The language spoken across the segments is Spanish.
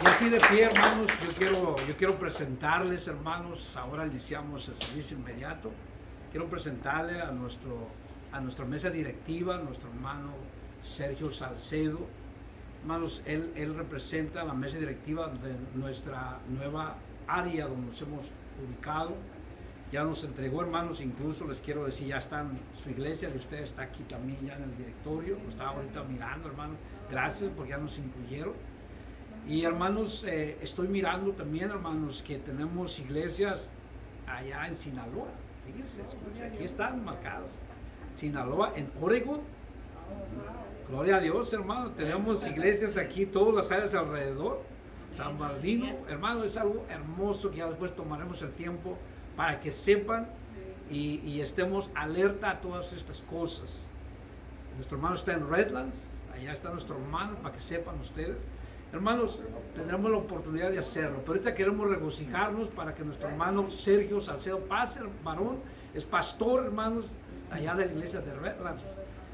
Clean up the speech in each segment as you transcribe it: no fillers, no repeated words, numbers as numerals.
Y así de pie, hermanos, yo quiero presentarles, hermanos, ahora iniciamos el servicio inmediato. Quiero presentarle a nuestra mesa directiva, a nuestro hermano Sergio Salcedo. Hermanos, él representa la mesa directiva de nuestra nueva área donde nos hemos ubicado. Ya nos entregó, hermanos, incluso les quiero decir, ya está en su iglesia de ustedes, está aquí también ya en el directorio. Lo estaba ahorita mirando, hermanos. Gracias porque ya nos incluyeron. Y hermanos, estoy mirando también, hermanos, que tenemos iglesias allá en Sinaloa. Fíjense, aquí están marcados. Sinaloa, en Oregon. Gloria a Dios, hermano. Tenemos iglesias aquí, todas las áreas alrededor. San Bernardino, hermano, es algo hermoso que ya después tomaremos el tiempo para que sepan y estemos alerta a todas estas cosas. Nuestro hermano está en Redlands, allá está nuestro hermano, para que sepan ustedes. Hermanos, tendremos la oportunidad de hacerlo, pero ahorita queremos regocijarnos para que nuestro hermano Sergio Salcedo pase, varón, es pastor, hermanos, allá de la iglesia de Redlands.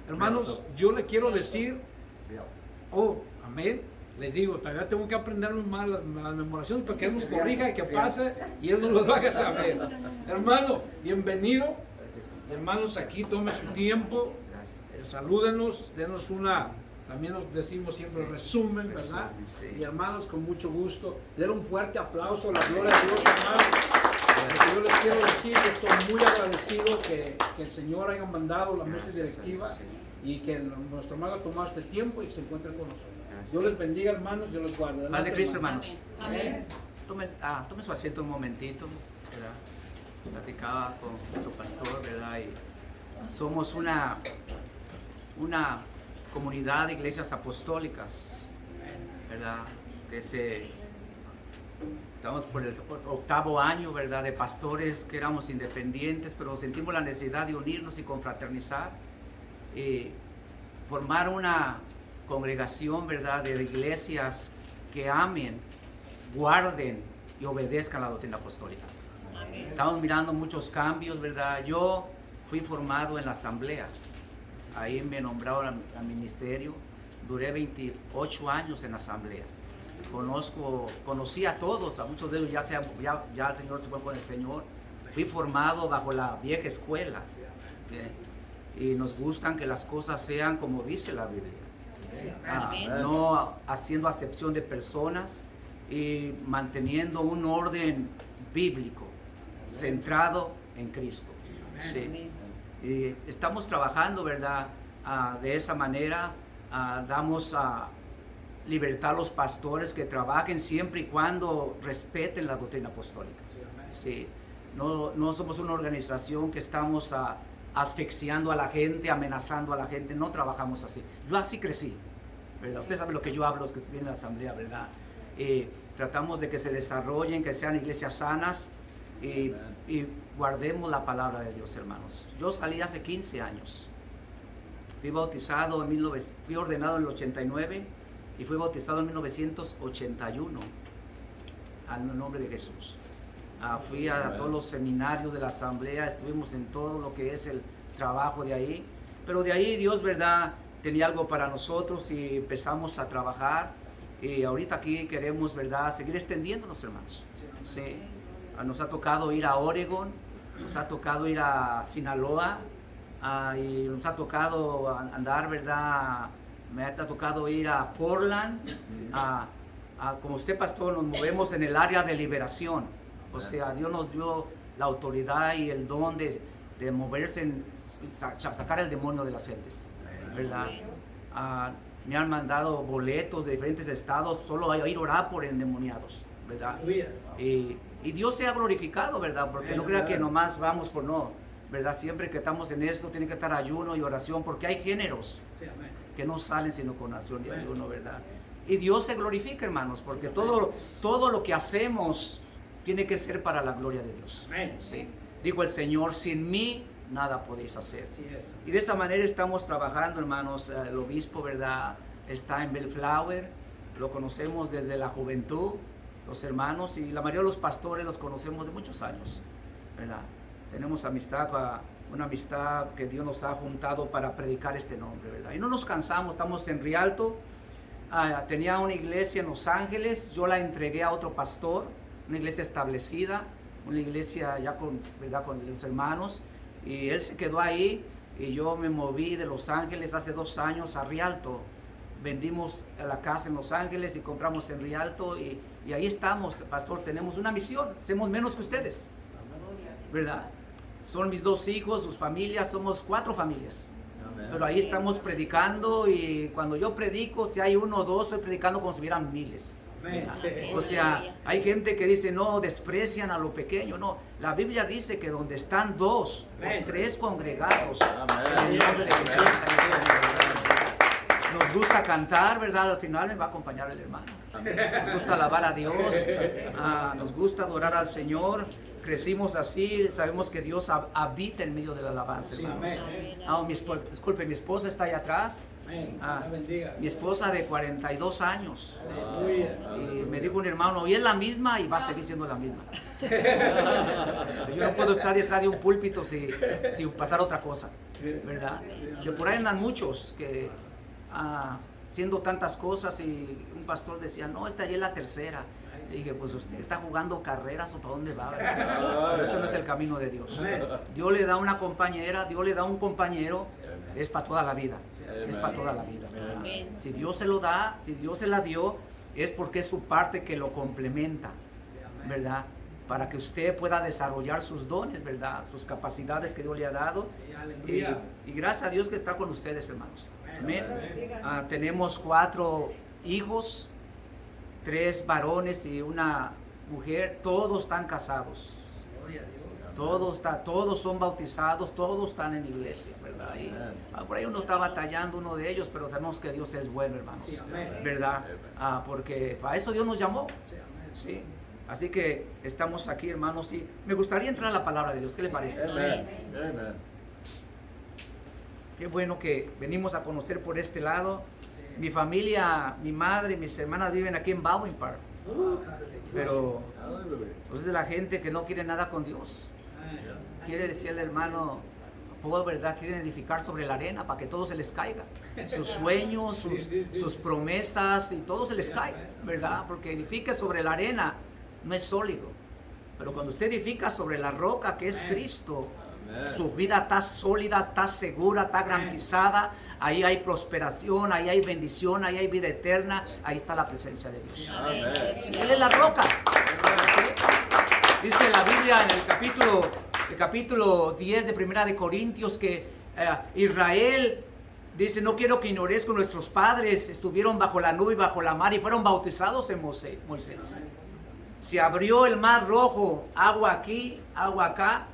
Hermanos, yo le quiero decir, amén. Les digo, todavía tengo que aprenderme más las memoraciones para que Él nos corrija y que pase y Él nos lo haga saber. Hermano, bienvenido. Hermanos, aquí tome su tiempo, salúdenos, denos también nos decimos siempre resumen, ¿verdad? Y hermanos, con mucho gusto, den un fuerte aplauso a la gloria de Dios, hermanos. Yo les quiero decir que estoy muy agradecido que el Señor haya mandado la mesa directiva y que nuestro hermano ha tomado este tiempo y se encuentre con nosotros. Dios les bendiga, hermanos, Dios los guarde. Paz de Cristo, hermanos. Amén. Tome su asiento un momentito, ¿verdad? Platicaba con nuestro pastor, ¿verdad? Y somos una comunidad de iglesias apostólicas, ¿verdad? Estamos por el 8º año, ¿verdad? De pastores que éramos independientes, pero sentimos la necesidad de unirnos y confraternizar y formar una congregación, ¿verdad? De iglesias que amen, guarden y obedezcan la doctrina apostólica. Amén. Estamos mirando muchos cambios, ¿verdad? Yo fui formado en la asamblea, ahí me nombraron al ministerio, duré 28 años en la asamblea. Conocí a todos, a muchos de ellos ya el Señor se fue con el Señor. Fui formado bajo la vieja escuela, y nos gustan que las cosas sean como dice la Biblia. No haciendo acepción de personas y manteniendo un orden bíblico centrado en Cristo. Sí. Y estamos trabajando, ¿verdad? De esa manera damos libertad a los pastores que trabajen siempre y cuando respeten la doctrina apostólica. Sí. No somos una organización que estamos asfixiando a la gente, amenazando a la gente, no trabajamos así. Yo así crecí, ¿verdad? Usted sabe lo que yo hablo, los que vienen en la asamblea, ¿verdad? Tratamos de que se desarrollen, que sean iglesias sanas y guardemos la palabra de Dios, hermanos. Yo salí hace 15 años. Fui bautizado fui ordenado en el 89 y fui bautizado en 1981 al nombre de Jesús. Fui a todos los seminarios de la asamblea, estuvimos en todo lo que es el trabajo de ahí, pero de ahí Dios, ¿verdad?, tenía algo para nosotros y empezamos a trabajar y ahorita aquí queremos, ¿verdad?, seguir extendiéndonos, hermanos. Sí. Nos ha tocado ir a Oregon, nos ha tocado ir a Sinaloa y nos ha tocado andar, ¿verdad?, me ha tocado ir a Portland, como usted, pastor, nos movemos en el área de liberación. O sea, Dios nos dio la autoridad y el don de moverse, sacar el demonio de las gentes, ¿verdad? Me han mandado boletos de diferentes estados solo a ir a orar por endemoniados, ¿verdad? Y Dios se ha glorificado, ¿verdad? Porque no crea que nomás vamos por no, ¿verdad? Siempre que estamos en esto tiene que estar ayuno y oración, porque hay géneros que no salen sino con oración y ayuno, ¿verdad? Y Dios se glorifica, hermanos, porque todo lo que hacemos tiene que ser para la gloria de Dios. ¿Sí? Dijo el Señor, sin mí nada podéis hacer. Y de esa manera estamos trabajando, hermanos. El obispo, ¿verdad?, está en Bellflower, lo conocemos desde la juventud, los hermanos, y la mayoría de los pastores los conocemos de muchos años, ¿verdad? Tenemos una amistad que Dios nos ha juntado para predicar este nombre, ¿verdad? Y no nos cansamos, estamos en Rialto, tenía una iglesia en Los Ángeles, yo la entregué a otro pastor, una iglesia establecida, una iglesia ya con, ¿verdad?, con los hermanos, y él se quedó ahí, y yo me moví de Los Ángeles hace 2 años a Rialto. Vendimos la casa en Los Ángeles y compramos en Rialto, y ahí estamos, pastor. Tenemos una misión, hacemos menos que ustedes, ¿verdad? Son mis 2 hijos, sus familias, somos 4 familias. Pero ahí estamos predicando, y cuando yo predico, si hay 1 o 2, estoy predicando como si hubieran miles. O sea, hay gente que dice, no, desprecian a lo pequeño. No, la Biblia dice que donde están 2 o 3 congregados, en el nombre de Jesús, nos gusta cantar, ¿verdad? Al final me va a acompañar el hermano. Nos gusta alabar a Dios, nos gusta adorar al Señor. Crecimos así, sabemos que Dios habita en medio de la alabanza, hermanos. Disculpe, mi esposa está allá atrás. Mi esposa de 42 años. Y me dijo un hermano, y es la misma y va a seguir siendo la misma. Yo no puedo estar detrás de un púlpito si pasara otra cosa, ¿verdad? Que por ahí andan muchos que haciendo tantas cosas, y un pastor decía, no, esta ya es la tercera. Y dije, pues usted está jugando carreras, o para dónde va, ¿verdad? Pero eso no es el camino de Dios. Dios le da una compañera, Dios le da un compañero, es para toda la vida, es para toda la vida, ¿verdad? Si Dios se lo da, si Dios se la dio, es porque es su parte que lo complementa, ¿verdad? Para que usted pueda desarrollar sus dones, ¿verdad? Sus capacidades que Dios le ha dado. Y gracias a Dios que está con ustedes, hermanos. Amén. Tenemos 4 hijos, 3 varones y una mujer. Todos están casados. Todos son bautizados, todos están en iglesia, ¿verdad? Y por ahí uno está batallando, uno de ellos, pero sabemos que Dios es bueno, hermanos, ¿verdad? Porque para eso Dios nos llamó, ¿sí? Así que estamos aquí, hermanos, y me gustaría entrar a la palabra de Dios. ¿Qué le parece? Amén. Qué bueno que venimos a conocer por este lado. Mi familia, mi madre y mis hermanas viven aquí en Baldwin Park. Pero es de la gente que no quiere nada con Dios. Quiere decirle, hermano Paul, ¿verdad? Quieren edificar sobre la arena para que todo se les caiga. Sus sueños, sus promesas, y todo se les cae, ¿verdad? Porque edifique sobre la arena no es sólido. Pero cuando usted edifica sobre la roca que es Cristo, su vida está sólida, está segura, está garantizada. Ahí hay prosperación, ahí hay bendición, ahí hay vida eterna. Ahí está la presencia de Dios. Sí, Él es la roca. Dice la Biblia en el capítulo 10 de Primera de Corintios que Israel dice, no quiero que ignores que nuestros padres estuvieron bajo la nube y bajo la mar y fueron bautizados en Moisés. Se abrió el mar rojo, agua aquí, agua acá,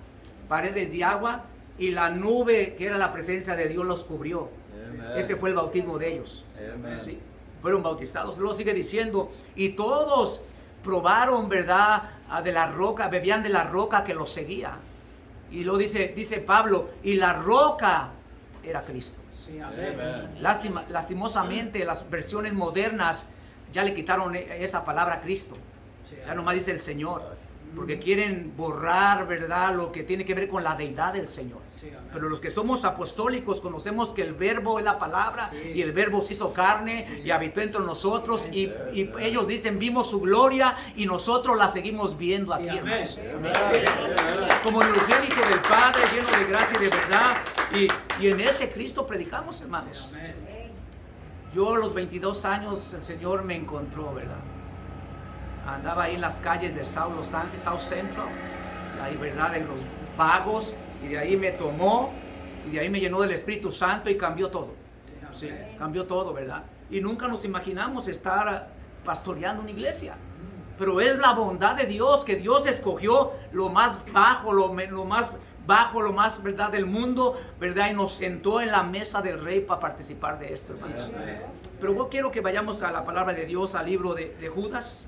paredes de agua, y la nube que era la presencia de Dios los cubrió. Ese fue el bautismo de ellos. Sí, fueron bautizados. Luego sigue diciendo, y todos probaron, ¿verdad?, de la roca, bebían de la roca que los seguía. Y luego dice Pablo, y la roca era Cristo. Sí, lastimosamente las versiones modernas ya le quitaron esa palabra Cristo. Ya nomás dice el Señor, porque quieren borrar, ¿verdad?, lo que tiene que ver con la deidad del Señor. Pero los que somos apostólicos conocemos que el verbo es la palabra, y el verbo se hizo carne y habitó entre nosotros, y ellos dicen, vimos su gloria y nosotros la seguimos viendo aquí, hermanos. Como el unigénito del Padre, lleno de gracia y de verdad, y en ese Cristo predicamos, hermanos. Yo a los 22 años el Señor me encontró, ¿verdad? Andaba ahí en las calles de South Los Ángeles, South Central, ahí, ¿verdad?, en los vagos, y de ahí me tomó, y de ahí me llenó del Espíritu Santo y cambió todo. Sí, cambió todo, ¿verdad? Y nunca nos imaginamos estar pastoreando una iglesia. Pero es la bondad de Dios, que Dios escogió lo más bajo, lo más bajo, lo más, ¿verdad?, del mundo, ¿verdad? Y nos sentó en la mesa del Rey para participar de esto, hermanos. Pero yo quiero que vayamos a la palabra de Dios, al libro de Judas.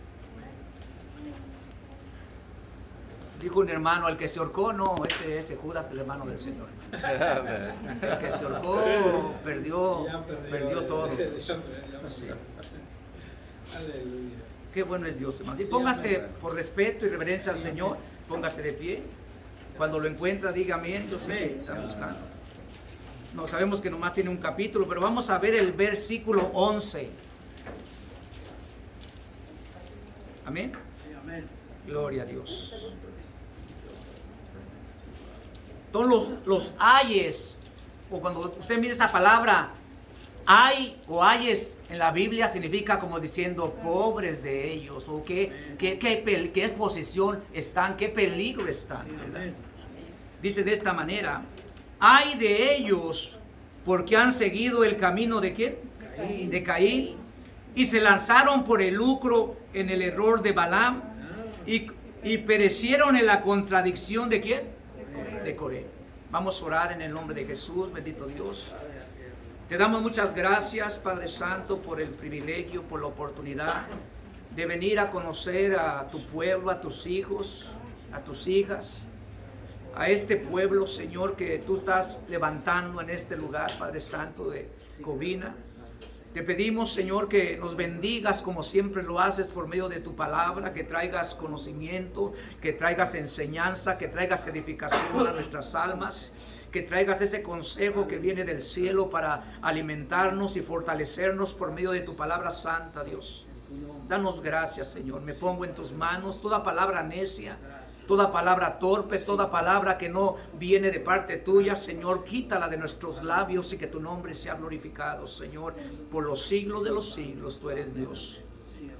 Dijo un hermano, el que se ahorcó, no, ese Judas, el hermano del Señor. El que se ahorcó perdió todo. Sí. Qué bueno es Dios, hermano. Y póngase por respeto y reverencia al Señor, póngase de pie. Cuando lo encuentra, diga amén. Yo sé que está buscando. No, sabemos que nomás tiene un capítulo, pero vamos a ver el versículo 11. Amén. Gloria a Dios. Entonces los ayes, o cuando usted mira esa palabra, ay o ayes en la Biblia significa como diciendo pobres de ellos, o qué posición están, qué peligro están, ¿verdad? Dice de esta manera, ay de ellos porque han seguido el camino de ¿quién? De Caín, y se lanzaron por el lucro en el error de Balaam, y perecieron en la contradicción de ¿quién? De Coré. Vamos a orar en el nombre de Jesús. Bendito Dios, te damos muchas gracias, Padre Santo, por el privilegio, por la oportunidad de venir a conocer a tu pueblo, a tus hijos, a tus hijas, a este pueblo, Señor, que tú estás levantando en este lugar, Padre Santo, de Covina. Te pedimos, Señor, que nos bendigas como siempre lo haces por medio de tu palabra, que traigas conocimiento, que traigas enseñanza, que traigas edificación a nuestras almas, que traigas ese consejo que viene del cielo para alimentarnos y fortalecernos por medio de tu palabra santa, Dios. Danos gracias, Señor. Me pongo en tus manos. Toda palabra necia, toda palabra torpe, toda palabra que no viene de parte tuya, Señor, quítala de nuestros labios y que tu nombre sea glorificado, Señor, por los siglos de los siglos. Tú eres Dios.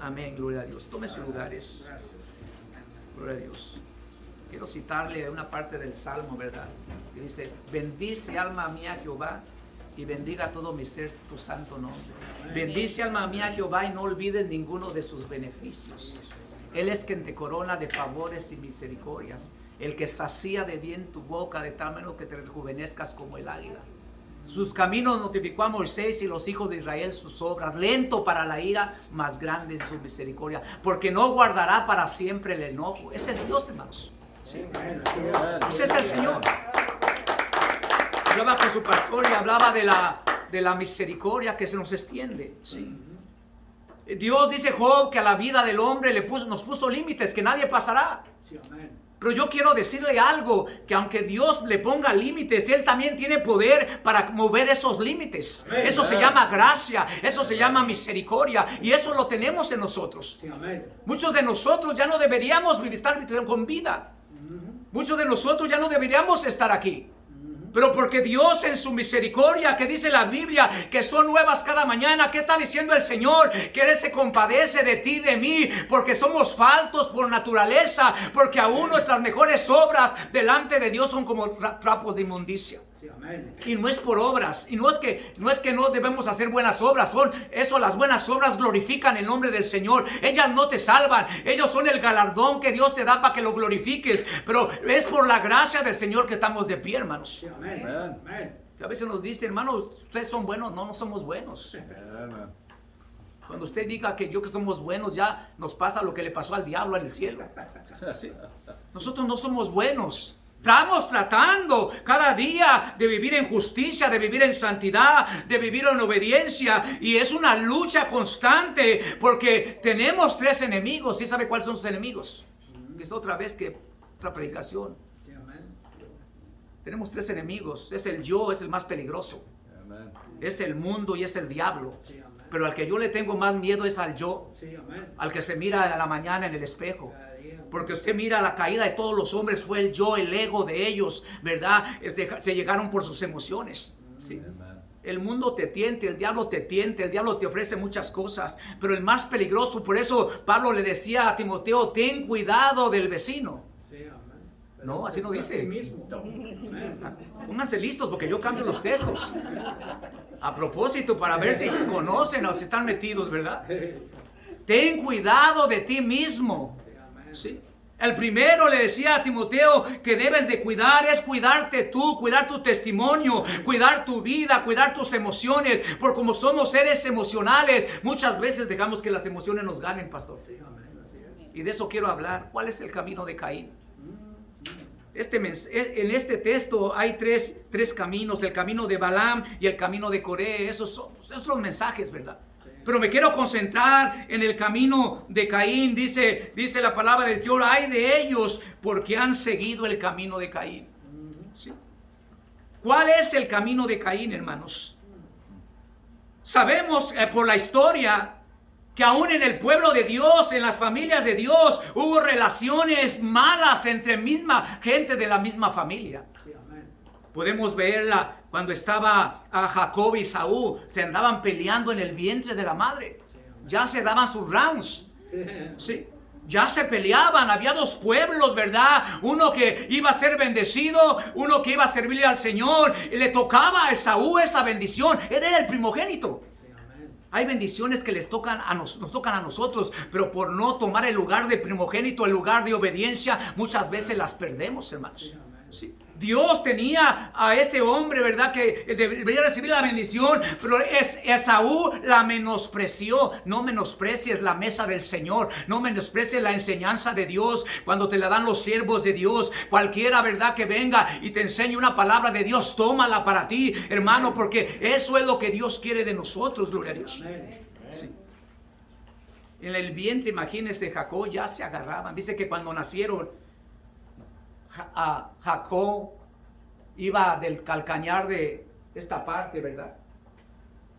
Amén, gloria a Dios. Tome sus lugares. Gloria a Dios. Quiero citarle una parte del Salmo, ¿verdad? Que dice, bendice alma mía Jehová, y bendiga todo mi ser tu santo nombre. Bendice alma mía Jehová, y no olvides ninguno de sus beneficios. Él es quien te corona de favores y misericordias, el que sacía de bien tu boca, de tal manera que te rejuvenezcas como el águila. Sus caminos notificó a Moisés y los hijos de Israel sus obras. Lento para la ira, más grande es su misericordia, porque no guardará para siempre el enojo. Ese es Dios, hermanos. Sí. Ese es el Señor. Hablaba con su pastor y hablaba de la misericordia que se nos extiende. Sí. Dios, dice Job, que a la vida del hombre nos puso límites que nadie pasará. Sí, amén. Pero yo quiero decirle algo, que aunque Dios le ponga límites, Él también tiene poder para mover esos límites. Amén. Eso se llama gracia, eso se llama misericordia, y eso lo tenemos en nosotros. Sí, amén. Muchos de nosotros ya no deberíamos estar con vida. Muchos de nosotros ya no deberíamos estar aquí. Pero porque Dios en su misericordia, que dice la Biblia, que son nuevas cada mañana, ¿qué está diciendo el Señor? Que Él se compadece de ti, de mí, porque somos faltos por naturaleza, porque aún nuestras mejores obras delante de Dios son como trapos de inmundicia. Sí, amén. Y no es por obras, y no es que no debemos hacer buenas obras, las buenas obras glorifican el nombre del Señor. Ellas no te salvan, ellos son el galardón que Dios te da para que lo glorifiques, pero es por la gracia del Señor que estamos de pie, hermanos. Sí, amén. Amén. Que a veces nos dicen, hermanos, ustedes son buenos. No somos buenos. Cuando usted diga que somos buenos, ya nos pasa lo que le pasó al diablo en el cielo. ¿Sí? Nosotros no somos buenos. Estamos tratando cada día de vivir en justicia, de vivir en santidad, de vivir en obediencia. Y es una lucha constante porque tenemos 3 enemigos. ¿Sí sabe cuáles son sus enemigos? Es otra predicación. Sí, amén. Tenemos 3 enemigos. Es el yo, es el más peligroso. Amen. Es el mundo y es el diablo. Sí, amén. Pero al que yo le tengo más miedo es al yo. Sí, amén. Al que se mira a la mañana en el espejo. Cada día. Porque usted mira la caída de todos los hombres, fue el yo, el ego de ellos, ¿verdad? Se llegaron por sus emociones. ¿Sí? Amen. El mundo te tiente, el diablo te tiente, el diablo te ofrece muchas cosas, pero el más peligroso, por eso Pablo le decía a Timoteo, ten cuidado del vecino. Sí, amén. No, así no dice. Así mismo. Amén. Pónganse listos porque yo cambio los textos. A propósito, para ver si conocen o si están metidos, ¿verdad? Ten cuidado de ti mismo. Sí, amén. ¿Sí? El primero le decía a Timoteo que debes de cuidar, es cuidarte tú, cuidar tu testimonio, cuidar tu vida, cuidar tus emociones, porque como somos seres emocionales, muchas veces dejamos que las emociones nos ganen, pastor. Sí, amén. Así es. Y de eso quiero hablar. ¿Cuál es el camino de Caín? En este texto hay tres caminos, el camino de Balaam y el camino de Coré. Esos son otros mensajes, ¿verdad? Sí. Pero me quiero concentrar en el camino de Caín. Dice la palabra del Señor, ay de ellos porque han seguido el camino de Caín. ¿Sí? ¿Cuál es el camino de Caín, hermanos? Sabemos por la historia que aún en el pueblo de Dios, en las familias de Dios, hubo relaciones malas entre misma gente de la misma familia. Podemos verla cuando estaba Jacob y Saúl, se andaban peleando en el vientre de la madre. Ya se daban sus rounds. Sí. Ya se peleaban, había dos pueblos, ¿verdad? Uno que iba a ser bendecido, uno que iba a servirle al Señor. Y le tocaba a Esaú esa bendición. Él era el primogénito. Hay bendiciones que nos tocan a nosotros, pero por no tomar el lugar de primogénito, el lugar de obediencia, muchas veces las perdemos, hermanos. Sí. Dios tenía a este hombre, ¿verdad?, que debería recibir la bendición, pero Esaú la menospreció. No menosprecies la mesa del Señor, no menosprecies la enseñanza de Dios cuando te la dan los siervos de Dios. Cualquiera, ¿verdad?, que venga y te enseñe una palabra de Dios, tómala para ti, hermano, porque eso es lo que Dios quiere de nosotros, gloria a Dios. Sí. En el vientre, imagínense, Jacob ya se agarraban. Dice que cuando nacieron, a Jacob iba del calcañar de esta parte, ¿verdad?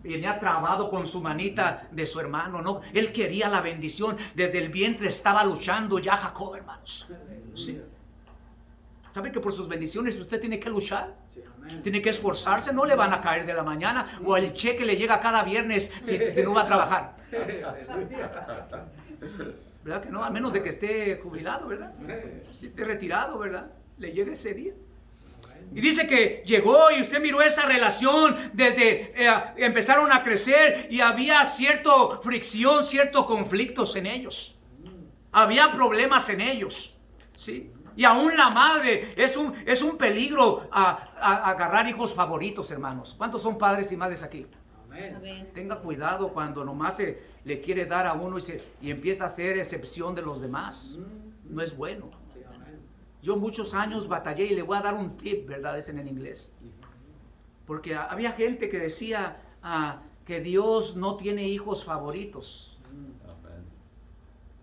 Venía trabado con su manita de su hermano, ¿no? Él quería la bendición. Desde el vientre estaba luchando ya Jacob, hermanos. Sí. ¿Sabe que por sus bendiciones usted tiene que luchar? Tiene que esforzarse, no le van a caer de la mañana, o el cheque le llega cada viernes si no va a trabajar. ¿Verdad que no? A menos de que esté jubilado, ¿verdad? Si esté retirado, ¿verdad? Le llega ese día. Y dice que llegó y usted miró esa relación desde empezaron a crecer y había cierta fricción, ciertos conflictos en ellos. Había problemas en ellos, ¿sí? Y aún la madre es un peligro a agarrar hijos favoritos, hermanos. ¿Cuántos son padres y madres aquí? Amén. Tenga cuidado cuando nomás le quiere dar a uno y empieza a hacer excepción de los demás. No es bueno. Yo muchos años batallé y le voy a dar un tip, ¿verdad? Es en inglés. Porque había gente que decía que Dios no tiene hijos favoritos.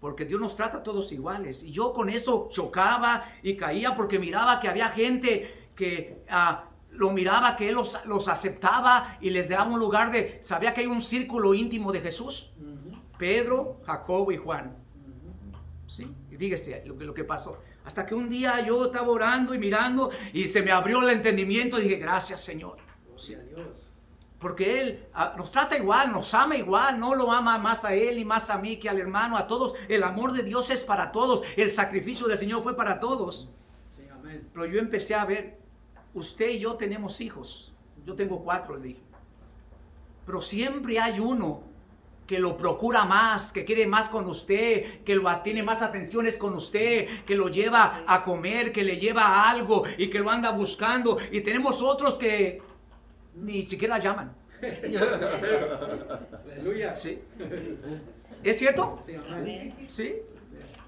Porque Dios nos trata a todos iguales. Y yo con eso chocaba y caía porque miraba que había gente que lo miraba, que Él los aceptaba y les daba un lugar sabía que hay un círculo íntimo de Jesús. Pedro, Jacobo y Juan. ¿Sí? Y fíjese lo que pasó. Hasta que un día yo estaba orando y mirando y se me abrió el entendimiento y dije, gracias, Señor. Sí. Porque Él nos trata igual, nos ama igual, no lo ama más a Él y más a mí que al hermano, a todos. El amor de Dios es para todos, el sacrificio del Señor fue para todos. Sí, amén. Pero yo empecé a ver, usted y yo tenemos hijos, yo tengo 4, le dije. Pero siempre hay uno que lo procura más, que quiere más con usted, que tiene más atenciones con usted, que lo lleva a comer, que le lleva a algo y que lo anda buscando. Y tenemos otros que ni siquiera llaman. Aleluya. ¿Sí? ¿Es cierto? Sí.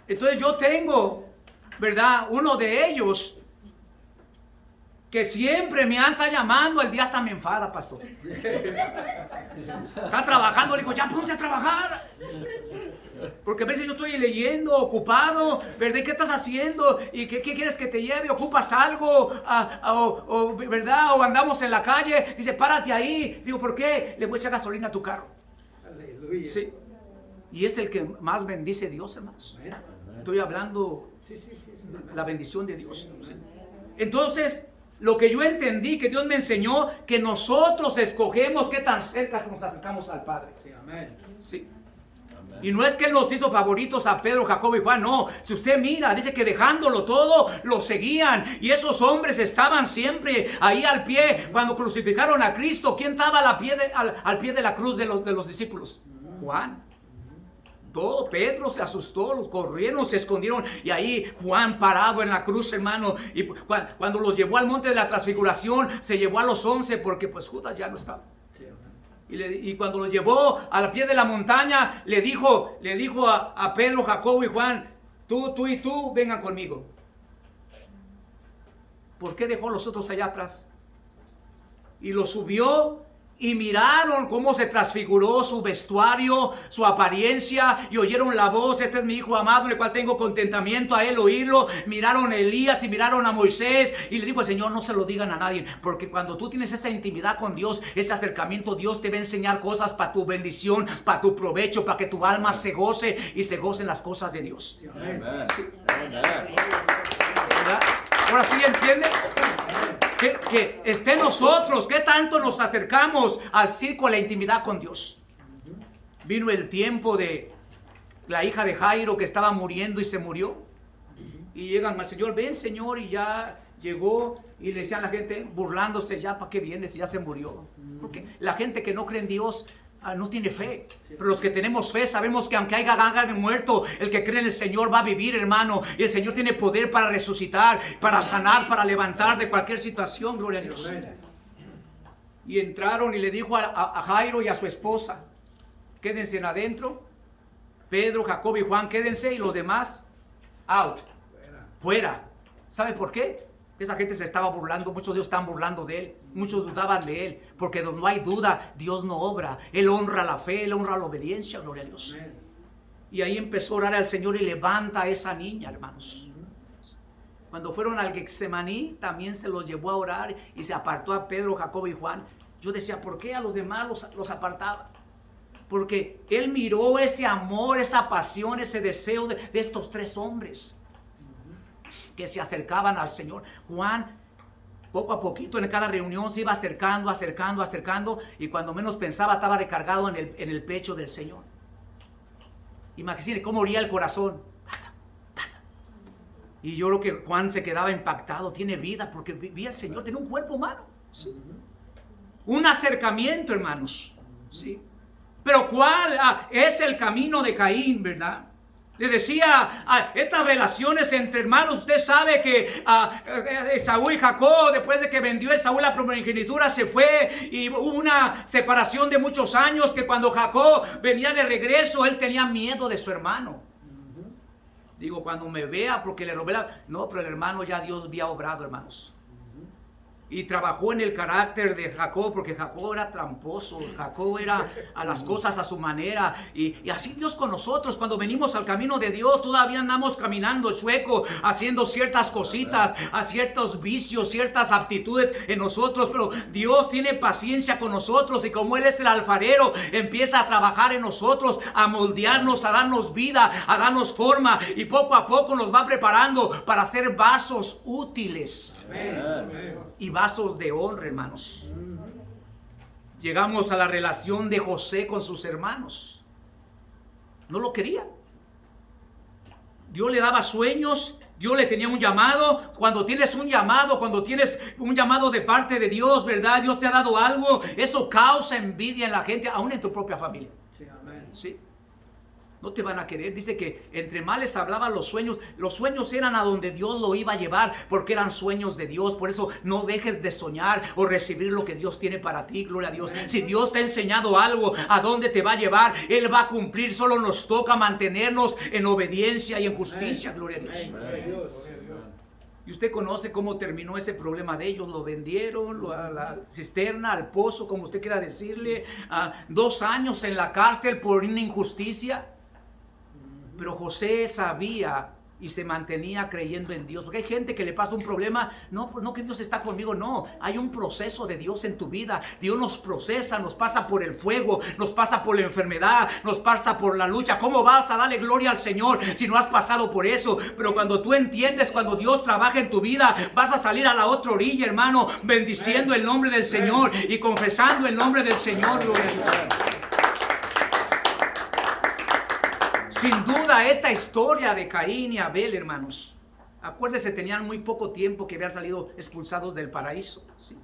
Entonces yo tengo, ¿verdad?, uno de ellos que siempre me anda llamando. El día hasta me enfada, pastor. Está trabajando, le digo, ya ponte a trabajar. Porque a veces yo estoy leyendo, ocupado, ¿verdad? ¿Qué estás haciendo? ¿Y qué quieres que te lleve? ¿Ocupas algo? ¿Verdad? O andamos en la calle. Dice, párate ahí. Digo, ¿por qué? Le voy a echar gasolina a tu carro. Aleluya. Sí. Y es el que más bendice Dios, hermanos. Estoy hablando la bendición de Dios. ¿Sí? Entonces, lo que yo entendí, que Dios me enseñó, que nosotros escogemos qué tan cerca nos acercamos al Padre. Sí, amén. Sí. Y no es que Él los hizo favoritos a Pedro, Jacobo y Juan, no. Si usted mira, dice que dejándolo todo, lo seguían. Y esos hombres estaban siempre ahí al pie. Cuando crucificaron a Cristo, ¿quién estaba al pie de la cruz de los discípulos? Juan. Todo, Pedro se asustó, los corrieron, se escondieron. Y ahí Juan parado en la cruz, hermano. Y cuando los llevó al monte de la transfiguración, se llevó a los 11 porque pues Judas ya no estaba. Y cuando los llevó al pie de la montaña, le dijo a Pedro, Jacobo y Juan, tú y tú vengan conmigo. ¿Por qué dejó a los otros allá atrás? Y los subió Y miraron cómo se transfiguró su vestuario, su apariencia, y oyeron la voz: este es mi hijo amado en el cual tengo contentamiento a él oírlo. Miraron a Elías y miraron a Moisés, y le dijo el Señor: no se lo digan a nadie, porque cuando tú tienes esa intimidad con Dios, ese acercamiento, Dios te va a enseñar cosas para tu bendición, para tu provecho, para que tu alma se goce y se goce en las cosas de Dios. Amen. Sí. Amen. ¿Verdad? Ahora sí, ¿entienden? Que esté nosotros, que tanto nos acercamos al círculo, a la intimidad con Dios. Vino el tiempo de la hija de Jairo que estaba muriendo y se murió. Y llegan al Señor: ven, Señor, y ya llegó. Y le decían a la gente, burlándose: ya, ¿para qué vienes si ya se murió? Porque la gente que no cree en Dios no tiene fe. Pero los que tenemos fe sabemos que aunque haya de muerto, el que cree en el Señor va a vivir, hermano. Y el Señor tiene poder para resucitar, para sanar, para levantar de cualquier situación. Gloria a Dios. Y entraron y le dijo a Jairo y a su esposa: quédense adentro. Pedro, Jacob y Juan, quédense, y los demás, out, fuera. ¿Sabe por qué? Esa gente se estaba burlando, muchos de ellos estaban burlando de él, muchos dudaban de él, porque donde no hay duda, Dios no obra. Él honra la fe, Él honra la obediencia, gloria a Dios. Y ahí empezó a orar al Señor y levanta a esa niña, hermanos. Cuando fueron al Getsemaní, también se los llevó a orar y se apartó a Pedro, Jacob y Juan. Yo decía: ¿por qué a los demás los apartaba? Porque Él miró ese amor, esa pasión, ese deseo de estos tres hombres que se acercaban al Señor. Juan, poco a poquito, en cada reunión se iba acercando, y cuando menos pensaba estaba recargado en el pecho del Señor. Imagínense cómo oría el corazón. Y yo creo que Juan se quedaba impactado. Tiene vida porque vivía el Señor, tiene un cuerpo humano. ¿Sí? Un acercamiento, hermanos. ¿Sí? Pero ¿cuál es el camino de Caín, verdad? Le decía, estas relaciones entre hermanos, usted sabe que Esaú y Jacob, después de que vendió Esaú la primogenitura, se fue y hubo una separación de muchos años, que cuando Jacob venía de regreso, él tenía miedo de su hermano. Digo, cuando me vea, porque le robé No, pero el hermano ya Dios había obrado, hermanos. Y trabajó en el carácter de Jacob, porque Jacob era tramposo, Jacob era a las cosas a su manera. Y así Dios con nosotros, cuando venimos al camino de Dios, todavía andamos caminando chueco, haciendo ciertas cositas, a ciertos vicios, ciertas aptitudes en nosotros. Pero Dios tiene paciencia con nosotros, y como Él es el alfarero, empieza a trabajar en nosotros, a moldearnos, a darnos vida, a darnos forma, y poco a poco nos va preparando para ser vasos útiles. Amen. Y vasos de honra, hermanos. Llegamos a la relación de José con sus hermanos. No lo querían. Dios le daba sueños, Dios le tenía un llamado. Cuando tienes un llamado de parte de Dios, ¿verdad? Dios te ha dado algo. Eso causa envidia en la gente, aún en tu propia familia. Sí, amén. ¿Sí? No te van a querer. Dice que entre más les hablaban los sueños eran a donde Dios lo iba a llevar, porque eran sueños de Dios. Por eso no dejes de soñar o recibir lo que Dios tiene para ti. Gloria a Dios. Si Dios te ha enseñado algo, a dónde te va a llevar, Él va a cumplir. Solo nos toca mantenernos en obediencia y en justicia. Gloria a Dios. Y usted conoce cómo terminó ese problema de ellos. Lo vendieron a la cisterna, al pozo, como usted quiera decirle. 2 años en la cárcel por una injusticia. Pero José sabía y se mantenía creyendo en Dios. Porque hay gente que le pasa un problema, no que Dios está conmigo, no. Hay un proceso de Dios en tu vida. Dios nos procesa, nos pasa por el fuego, nos pasa por la enfermedad, nos pasa por la lucha. ¿Cómo vas a darle gloria al Señor si no has pasado por eso? Pero cuando tú entiendes, cuando Dios trabaja en tu vida, vas a salir a la otra orilla, hermano, bendiciendo el nombre del Señor y confesando el nombre del Señor. Gloria a Dios. Sin duda, esta historia de Caín y Abel, hermanos, acuérdense, tenían muy poco tiempo que habían salido expulsados del paraíso, ¿sí?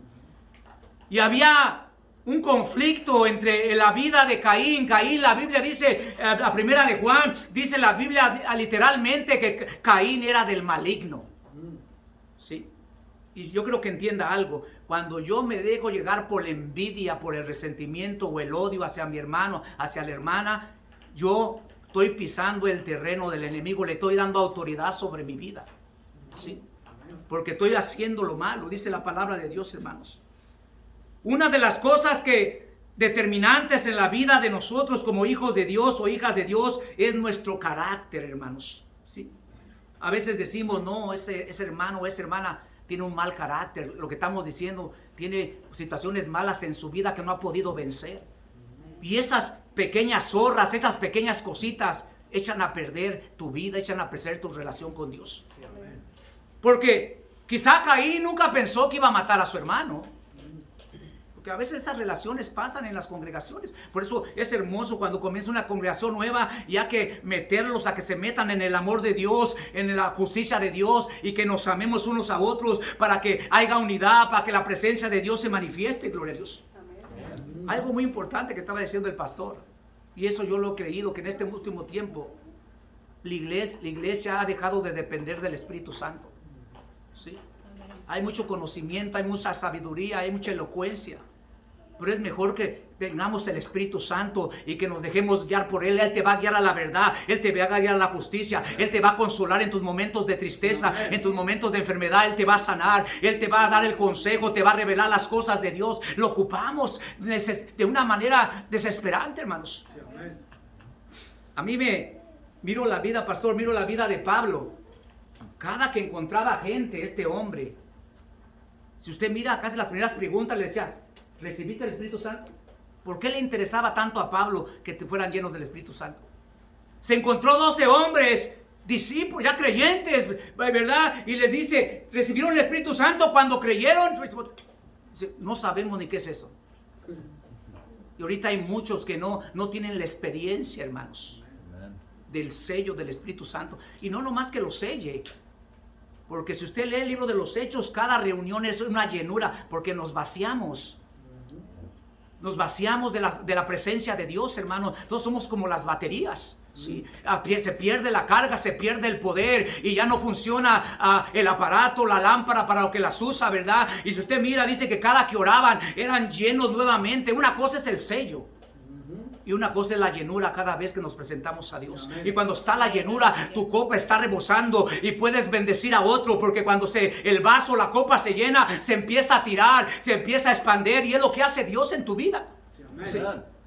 Y había un conflicto entre la vida de Caín. La Biblia dice, la primera de Juan, dice la Biblia literalmente que Caín era del maligno, ¿sí? Y yo creo que entienda algo. Cuando yo me dejo llegar por la envidia, por el resentimiento o el odio hacia mi hermano, hacia la hermana, yo estoy pisando el terreno del enemigo, le estoy dando autoridad sobre mi vida, ¿sí? Porque estoy haciendo lo malo, dice la palabra de Dios, hermanos. Una de las cosas que determinantes en la vida de nosotros como hijos de Dios o hijas de Dios es nuestro carácter, hermanos. ¿Sí? A veces decimos, no, ese hermano o esa hermana tiene un mal carácter. Lo que estamos diciendo, tiene situaciones malas en su vida que no ha podido vencer. Y esas pequeñas zorras, esas pequeñas cositas echan a perder tu vida, echan a perder tu relación con Dios. Porque quizá Caín nunca pensó que iba a matar a su hermano. Porque a veces esas relaciones pasan en las congregaciones. Por eso es hermoso cuando comienza una congregación nueva y hay que meterlos a que se metan en el amor de Dios, en la justicia de Dios, y que nos amemos unos a otros para que haya unidad, para que la presencia de Dios se manifieste. Gloria a Dios. Amén. Algo muy importante que estaba diciendo el pastor, y eso yo lo he creído, que en este último tiempo la iglesia ha dejado de depender del Espíritu Santo. ¿Sí? Hay mucho conocimiento, hay mucha sabiduría, hay mucha elocuencia. Pero es mejor que tengamos el Espíritu Santo y que nos dejemos guiar por Él. Él te va a guiar a la verdad, Él te va a guiar a la justicia, Él te va a consolar en tus momentos de tristeza, en tus momentos de enfermedad. Él te va a sanar, Él te va a dar el consejo, te va a revelar las cosas de Dios. Lo ocupamos de una manera desesperante, hermanos. A mí miro la vida, pastor, miro la vida de Pablo. Cada que encontraba gente, este hombre, si usted mira casi las primeras preguntas, le decía, ¿recibiste el Espíritu Santo? ¿Por qué le interesaba tanto a Pablo que te fueran llenos del Espíritu Santo? Se encontró 12 hombres, discípulos, ya creyentes, ¿verdad? Y les dice, ¿recibieron el Espíritu Santo cuando creyeron? No sabemos ni qué es eso. Y ahorita hay muchos que no tienen la experiencia, hermanos, del sello del Espíritu Santo. Y no nomás que lo selle. Porque si usted lee el libro de los Hechos, cada reunión es una llenura, porque nos vaciamos. Nos vaciamos de la presencia de Dios, hermano. Todos somos como las baterías. ¿Sí? Se pierde la carga, se pierde el poder y ya no funciona el aparato, la lámpara para lo que las usa, ¿verdad? Y si usted mira, dice que cada que oraban eran llenos nuevamente. Una cosa es el sello. Y una cosa es la llenura cada vez que nos presentamos a Dios. Amén. Y cuando está la llenura, tu copa está rebosando y puedes bendecir a otro, porque cuando el vaso, la copa se llena, se empieza a tirar, se empieza a expandir, y es lo que hace Dios en tu vida. Sí.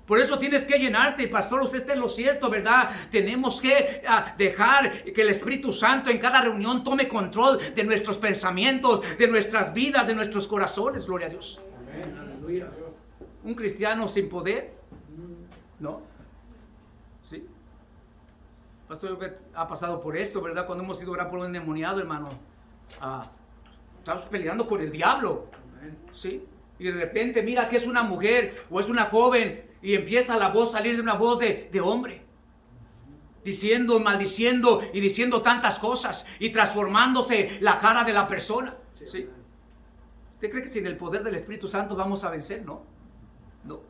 Por eso tienes que llenarte, pastor, usted está en lo cierto, ¿verdad? Tenemos que dejar que el Espíritu Santo en cada reunión tome control de nuestros pensamientos, de nuestras vidas, de nuestros corazones. Gloria a Dios. Amén. Aleluya. Un cristiano sin poder, ¿no? Sí. Pastor, yo que ha pasado por esto, ¿verdad? Cuando hemos ido a orar por un endemoniado, hermano, estamos peleando con el diablo. ¿Sí? Y de repente mira que es una mujer o es una joven y empieza la voz a salir de una voz de hombre, diciendo, maldiciendo y diciendo tantas cosas y transformándose la cara de la persona. ¿Sí? ¿Usted cree que sin el poder del Espíritu Santo vamos a vencer? No. No.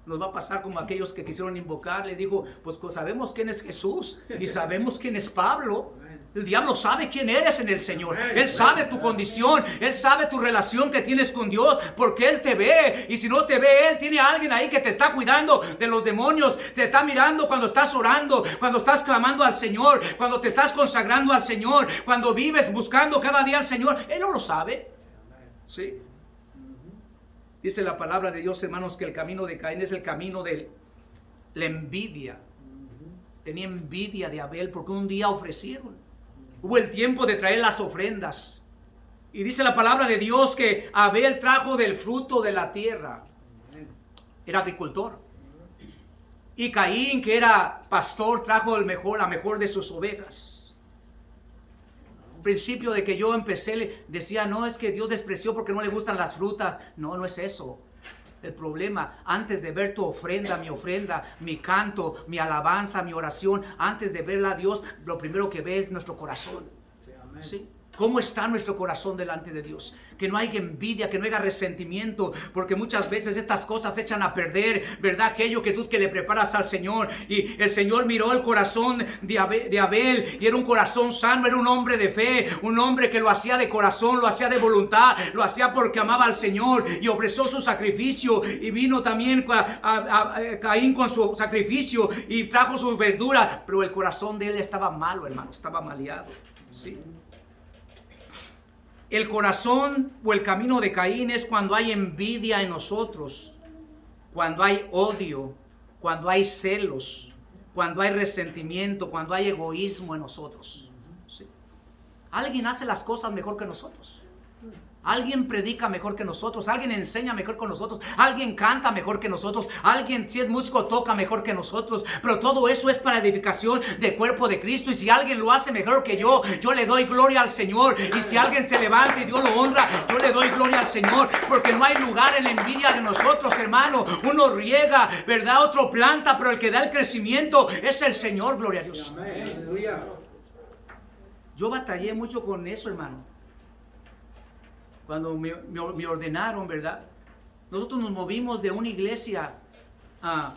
Nos va a pasar como aquellos que quisieron invocar. Le dijo, pues sabemos quién es Jesús y sabemos quién es Pablo. El diablo sabe quién eres en el Señor. Él sabe tu condición. Él sabe tu relación que tienes con Dios, porque Él te ve. Y si no te ve, Él tiene a alguien ahí que te está cuidando de los demonios. Se está mirando cuando estás orando, cuando estás clamando al Señor, cuando te estás consagrando al Señor, cuando vives buscando cada día al Señor. Él no lo sabe. ¿Sí? Dice la palabra de Dios, hermanos, que el camino de Caín es el camino de la envidia. Tenía envidia de Abel porque un día ofrecieron. Hubo el tiempo de traer las ofrendas. Y dice la palabra de Dios que Abel trajo del fruto de la tierra. Era agricultor. Y Caín, que era pastor, trajo la mejor de sus ovejas. Principio de que yo empecé, decía, no, es que Dios despreció porque no le gustan las frutas. No es eso. El problema, antes de ver tu ofrenda, mi canto, mi alabanza, mi oración, antes de verla a Dios, lo primero que ve es nuestro corazón. Sí, amén. ¿Sí? ¿Cómo está nuestro corazón delante de Dios? Que no haya envidia, que no haya resentimiento, porque muchas veces estas cosas echan a perder, ¿verdad? Aquello que tú que le preparas al Señor. Y el Señor miró el corazón de Abel y era un corazón sano, era un hombre de fe, un hombre que lo hacía de corazón, lo hacía de voluntad, lo hacía porque amaba al Señor y ofreció su sacrificio. Y vino también a Caín con su sacrificio y trajo su verdura, pero el corazón de él estaba malo, hermano, estaba maleado. ¿Sí? El corazón o el camino de Caín es cuando hay envidia en nosotros, cuando hay odio, cuando hay celos, cuando hay resentimiento, cuando hay egoísmo en nosotros. ¿Sí? Alguien hace las cosas mejor que nosotros. Alguien predica mejor que nosotros, alguien enseña mejor que nosotros, alguien canta mejor que nosotros, alguien, si es músico, toca mejor que nosotros, pero todo eso es para edificación del cuerpo de Cristo. Y si alguien lo hace mejor que yo le doy gloria al Señor. Y si alguien se levanta y Dios lo honra, yo le doy gloria al Señor, porque no hay lugar en la envidia de nosotros, hermano. Uno riega, ¿verdad? Otro planta, pero el que da el crecimiento es el Señor, gloria a Dios. Yo batallé mucho con eso, hermano. Cuando me ordenaron, ¿verdad? Nosotros nos movimos de una iglesia a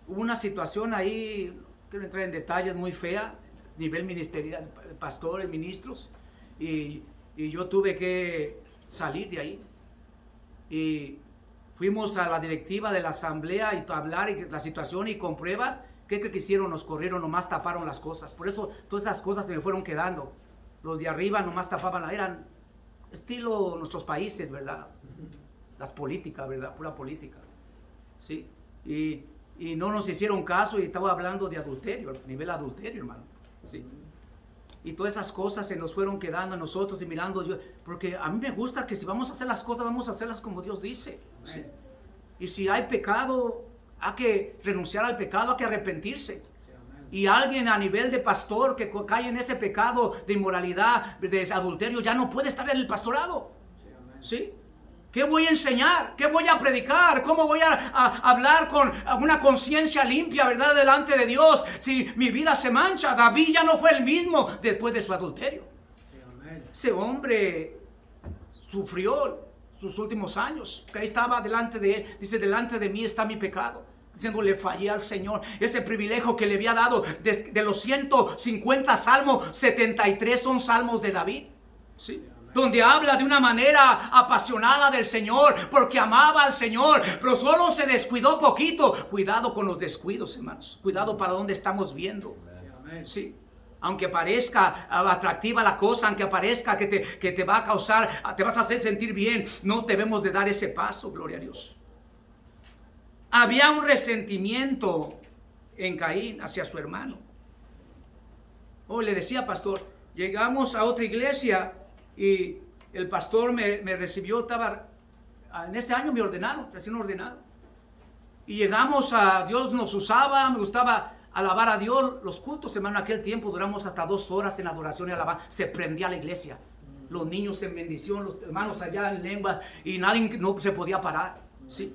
una situación ahí, no quiero entrar en detalles, muy fea, nivel ministerial, pastores, ministros, y yo tuve que salir de ahí. Y fuimos a la directiva de la asamblea y hablar y la situación y con pruebas. ¿Qué que hicieron? Nos corrieron, nomás taparon las cosas. Por eso todas esas cosas se me fueron quedando. Los de arriba nomás tapaban, eran estilo nuestros países, ¿verdad? Las políticas, ¿verdad? Pura política. ¿Sí? Y no nos hicieron caso y estaba hablando de adulterio, nivel adulterio, hermano. ¿Sí? Y todas esas cosas se nos fueron quedando a nosotros y mirando yo, porque a mí me gusta que si vamos a hacer las cosas, vamos a hacerlas como Dios dice. ¿Sí? Y si hay pecado, hay que renunciar al pecado, hay que arrepentirse. Y alguien a nivel de pastor que cae en ese pecado de inmoralidad, de adulterio, ya no puede estar en el pastorado. ¿Sí? ¿Qué voy a enseñar? ¿Qué voy a predicar? ¿Cómo voy a hablar con una conciencia limpia, verdad, delante de Dios? Si mi vida se mancha. David ya no fue el mismo después de su adulterio. Ese hombre sufrió sus últimos años. Que ahí estaba delante de él. Dice, delante de mí está mi pecado. Diciendo, le fallé al Señor. Ese privilegio que le había dado de los 150 salmos, 73 son salmos de David. ¿Sí? Donde habla de una manera apasionada del Señor, porque amaba al Señor, pero solo se descuidó poquito. Cuidado con los descuidos, hermanos. Cuidado para dónde estamos viendo. ¿Sí? Aunque parezca atractiva la cosa, aunque parezca que te va a causar, te vas a hacer sentir bien, no debemos de dar ese paso, gloria a Dios. Había un resentimiento en Caín hacia su hermano. Le decía, pastor, llegamos a otra iglesia y el pastor me recibió, en este año me ordenaron, recién ordenado. Y llegamos a, Dios nos usaba, me gustaba alabar a Dios. Los cultos, hermano, en aquel tiempo duramos hasta 2 horas en adoración y alabanza. Se prendía la iglesia. Los niños en bendición, los hermanos allá en lengua y nadie no se podía parar. ¿Sí?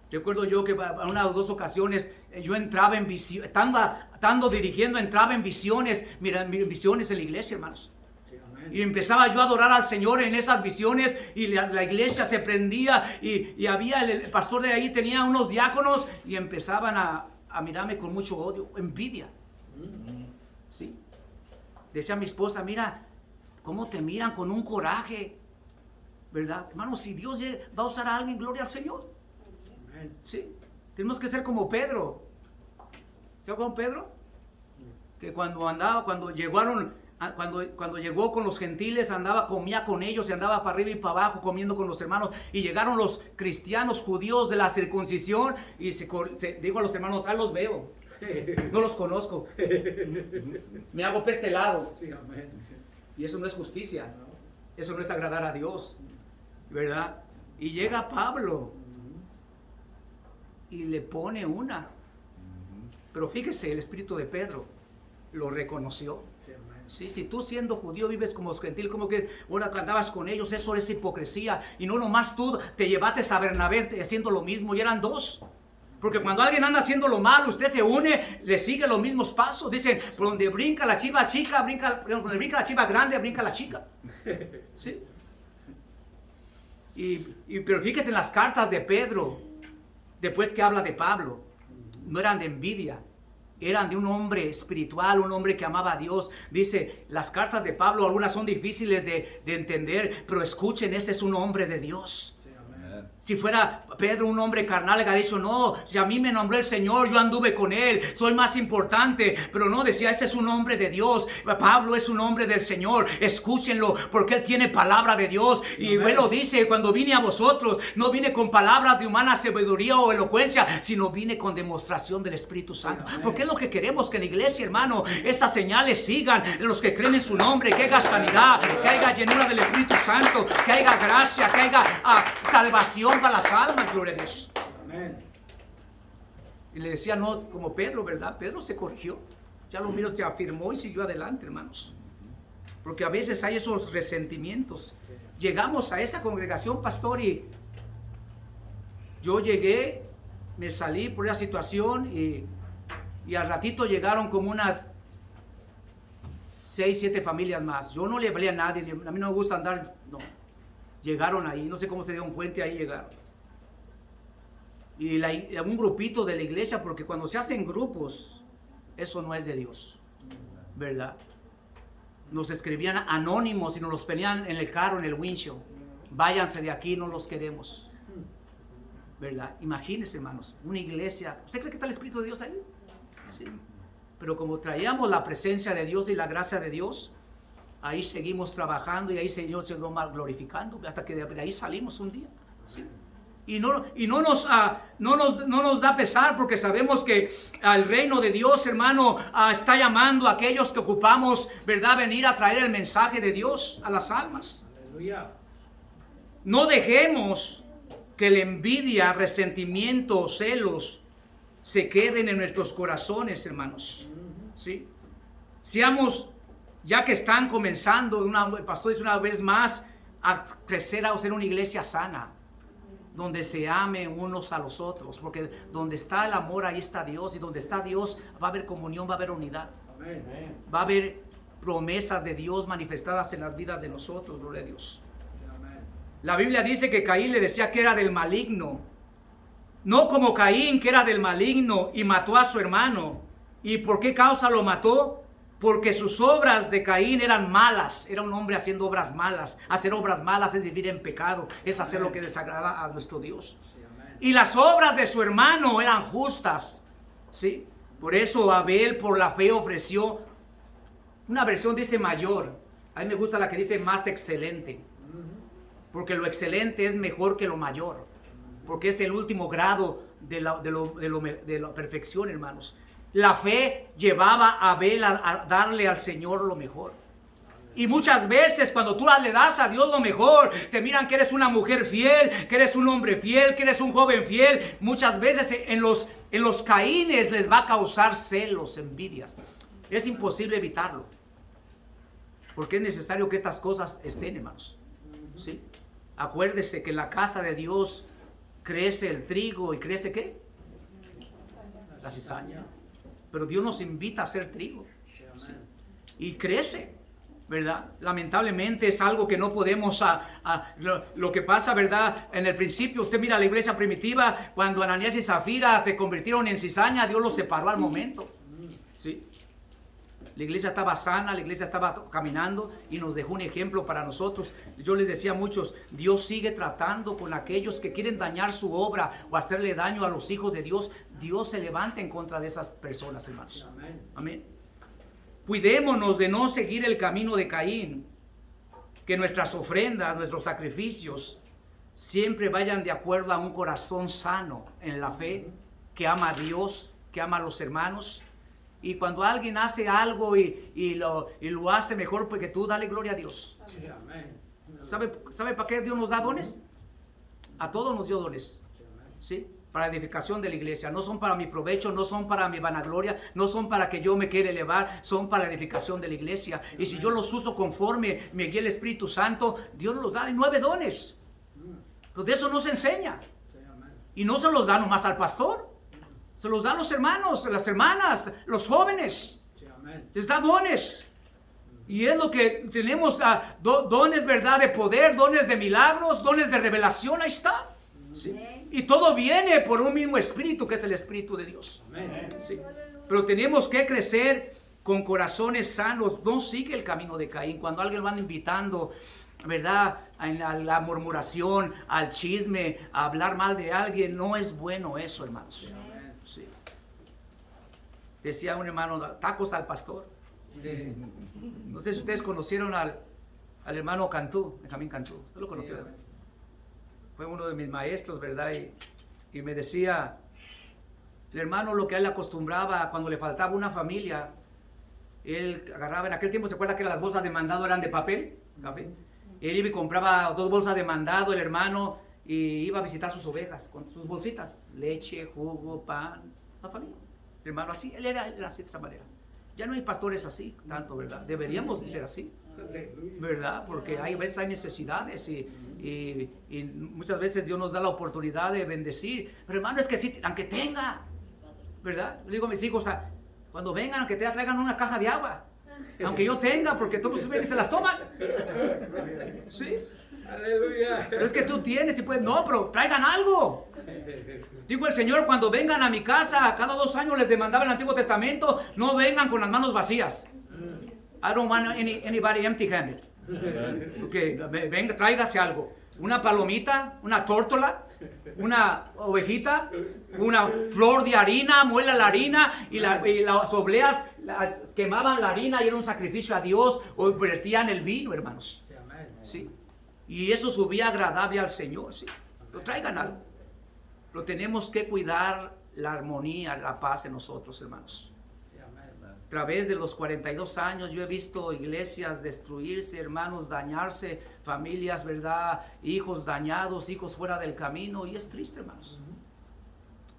Recuerdo yo que en una o 2 ocasiones yo entraba en visión, estando dirigiendo, entraba en visiones, visiones en la iglesia, hermanos. Sí, y empezaba yo a adorar al Señor en esas visiones y la iglesia se prendía y había el pastor de ahí, tenía unos diáconos y empezaban a mirarme con mucho odio, envidia. ¿Sí? Decía mi esposa, mira, cómo te miran con un coraje, ¿verdad? Hermano, si Dios va a usar a alguien, gloria al Señor. Sí, tenemos que ser como Pedro. ¿Sabes como Pedro? Que cuando llegó con los gentiles, comía con ellos y andaba para arriba y para abajo comiendo con los hermanos. Y llegaron los cristianos judíos de la circuncisión y se dijo a los hermanos, los veo, no los conozco, me hago peste helado. Y eso no es justicia, eso no es agradar a Dios, ¿verdad? Y llega Pablo y le pone una. Pero fíjese, el espíritu de Pedro lo reconoció. Sí, si tú siendo judío vives como gentil, como que ahora andabas con ellos, eso es hipocresía. Y no nomás tú te llevaste a Bernabé haciendo lo mismo, y eran 2. Porque cuando alguien anda haciendo lo malo, usted se une, le sigue los mismos pasos. Dicen, por donde brinca la chiva chica, donde brinca la chiva grande, brinca la chica. ¿Sí? Pero fíjese en las cartas de Pedro. Después que habla de Pablo, no eran de envidia, eran de un hombre espiritual, un hombre que amaba a Dios. Dice, las cartas de Pablo, algunas son difíciles de entender, pero escuchen, ese es un hombre de Dios. Si fuera Pedro un hombre carnal, le ha dicho, no, si a mí me nombró el Señor, yo anduve con él, soy más importante. Pero no, decía, ese es un hombre de Dios. Pablo es un hombre del Señor, escúchenlo, porque él tiene palabra de Dios. Y él lo dice, cuando vine a vosotros, no vine con palabras de humana sabiduría o elocuencia, sino vine con demostración del Espíritu Santo. Porque es lo que queremos, que en la iglesia, hermano, esas señales sigan de los que creen en su nombre, que haya sanidad, que haya llenura del Espíritu Santo, que haya gracia, que haya salvación para las almas, gloria a Dios. Amén. Y le decía, no, como Pedro, ¿verdad? Pedro se corrigió. Ya lo miro, se afirmó y siguió adelante, hermanos. Porque a veces hay esos resentimientos. Llegamos a esa congregación, pastor, y yo llegué, me salí por esa situación y al ratito llegaron como unas 6, 7 familias más. Yo no le hablé a nadie, a mí no me gusta andar, no. Llegaron ahí, no sé cómo se dieron cuenta, ahí llegaron. Y un grupito de la iglesia, porque cuando se hacen grupos, eso no es de Dios, ¿verdad? Nos escribían anónimos y nos los ponían en el carro, en el windshield. Váyanse de aquí, no los queremos, ¿verdad? Imagínense, hermanos, una iglesia. ¿Usted cree que está el Espíritu de Dios ahí? Sí. Pero como traíamos la presencia de Dios y la gracia de Dios, ahí seguimos trabajando y ahí el Señor se va glorificando hasta que de ahí salimos un día. ¿Sí? Y no nos da pesar, porque sabemos que el reino de Dios, hermano, está llamando a aquellos que ocupamos, ¿verdad?, venir a traer el mensaje de Dios a las almas. Aleluya. No dejemos que la envidia, resentimiento, celos se queden en nuestros corazones, hermanos. ¿Sí? Seamos, ya que están comenzando, el pastor dice una vez más, a crecer, a ser una iglesia sana, donde se amen unos a los otros, porque donde está el amor, ahí está Dios, y donde está Dios va a haber comunión, va a haber unidad. Amén. Va a haber promesas de Dios manifestadas en las vidas de nosotros, gloria a Dios. Amén. La Biblia dice que Caín le decía que era del maligno, no como Caín, que era del maligno y mató a su hermano. ¿Y por qué causa lo mató? Porque sus obras de Caín eran malas. Era un hombre haciendo obras malas. Hacer obras malas es vivir en pecado, es hacer lo que desagrada a nuestro Dios. Y las obras de su hermano eran justas, ¿sí? Por eso Abel, por la fe, ofreció, una versión dice mayor. A mí me gusta la que dice más excelente, porque lo excelente es mejor que lo mayor, porque es el último grado de la perfección, hermanos. La fe llevaba a Abel a darle al Señor lo mejor. Y muchas veces cuando tú le das a Dios lo mejor, te miran que eres una mujer fiel, que eres un hombre fiel, que eres un joven fiel. Muchas veces en los Caínes les va a causar celos, envidias. Es imposible evitarlo, porque es necesario que estas cosas estén, hermanos. ¿Sí? Acuérdese que en la casa de Dios crece el trigo y crece ¿qué? La cizaña. Pero Dios nos invita a hacer trigo, ¿sí? Y crece, ¿verdad? Lamentablemente es algo que no podemos, lo que pasa, ¿verdad? En el principio, usted mira la iglesia primitiva, cuando Ananías y Zafira se convirtieron en cizaña, Dios los separó al momento, ¿sí? La iglesia estaba sana, la iglesia estaba caminando y nos dejó un ejemplo para nosotros. Yo les decía a muchos, Dios sigue tratando con aquellos que quieren dañar su obra o hacerle daño a los hijos de Dios. Dios se levanta en contra de esas personas, hermanos. Amén. Amén. Cuidémonos de no seguir el camino de Caín. Que nuestras ofrendas, nuestros sacrificios siempre vayan de acuerdo a un corazón sano en la fe, que ama a Dios, que ama a los hermanos. Y cuando alguien hace algo y lo hace mejor porque tú, dale gloria a Dios. ¿Sabe para qué Dios nos da dones? A todos nos dio dones, ¿sí? Para edificación de la iglesia. No son para mi provecho, no son para mi vanagloria, no son para que yo me quiera elevar, son para la edificación de la iglesia. Y si yo los uso conforme me guía el Espíritu Santo, Dios nos los da. Hay 9 dones. Pero de eso no se enseña. Y no se los da nomás al pastor. Se los da a los hermanos, las hermanas, los jóvenes. Les da dones. Y es lo que tenemos, dones, ¿verdad? De poder, dones de milagros, dones de revelación. Ahí está. ¿Sí? Y todo viene por un mismo espíritu, que es el Espíritu de Dios. ¿Sí? Pero tenemos que crecer con corazones sanos, no sigue el camino de Caín. Cuando alguien lo anda invitando, ¿verdad?, a la murmuración, al chisme, a hablar mal de alguien, no es bueno eso, hermanos. Sí. Decía un hermano, tacos al pastor. Sí. No sé si ustedes conocieron al hermano Cantú, Benjamín Cantú. ¿Usted lo conoció? Sí. Fue uno de mis maestros, ¿verdad? Y me decía, el hermano, lo que a él le acostumbraba cuando le faltaba una familia, él agarraba, en aquel tiempo se acuerda que las bolsas de mandado eran de papel, café. Él iba y compraba 2 bolsas de mandado, el hermano, y iba a visitar sus ovejas con sus bolsitas, leche, jugo, pan, la familia. El hermano así, él era así de esa manera. Ya no hay pastores así, tanto, ¿verdad? Deberíamos de ser así, ¿verdad? Porque hay veces hay necesidades y muchas veces Dios nos da la oportunidad de bendecir. Pero hermano, es que sí, aunque tenga, ¿verdad? Le digo a mis hijos, cuando vengan, que te traigan una caja de agua. Aunque yo tenga, porque todos ustedes se las toman. ¿Sí? Aleluya. Pero es que tú tienes y puedes. No, pero traigan algo. Digo el Señor, cuando vengan a mi casa, cada 2 años les demandaba el Antiguo Testamento, no vengan con las manos vacías. I don't want anybody empty-handed. Okay, venga, tráigase algo. Una palomita, una tórtola, una ovejita, una flor de harina, muela la harina y las obleas quemaban la harina y era un sacrificio a Dios, o vertían el vino, hermanos. ¿Sí? Y eso subía agradable al Señor, ¿sí? Pero traigan algo. Pero tenemos que cuidar la armonía, la paz en nosotros, hermanos. A través de los 42 años yo he visto iglesias destruirse, hermanos dañarse, familias, ¿verdad? Hijos dañados, hijos fuera del camino, y es triste, hermanos.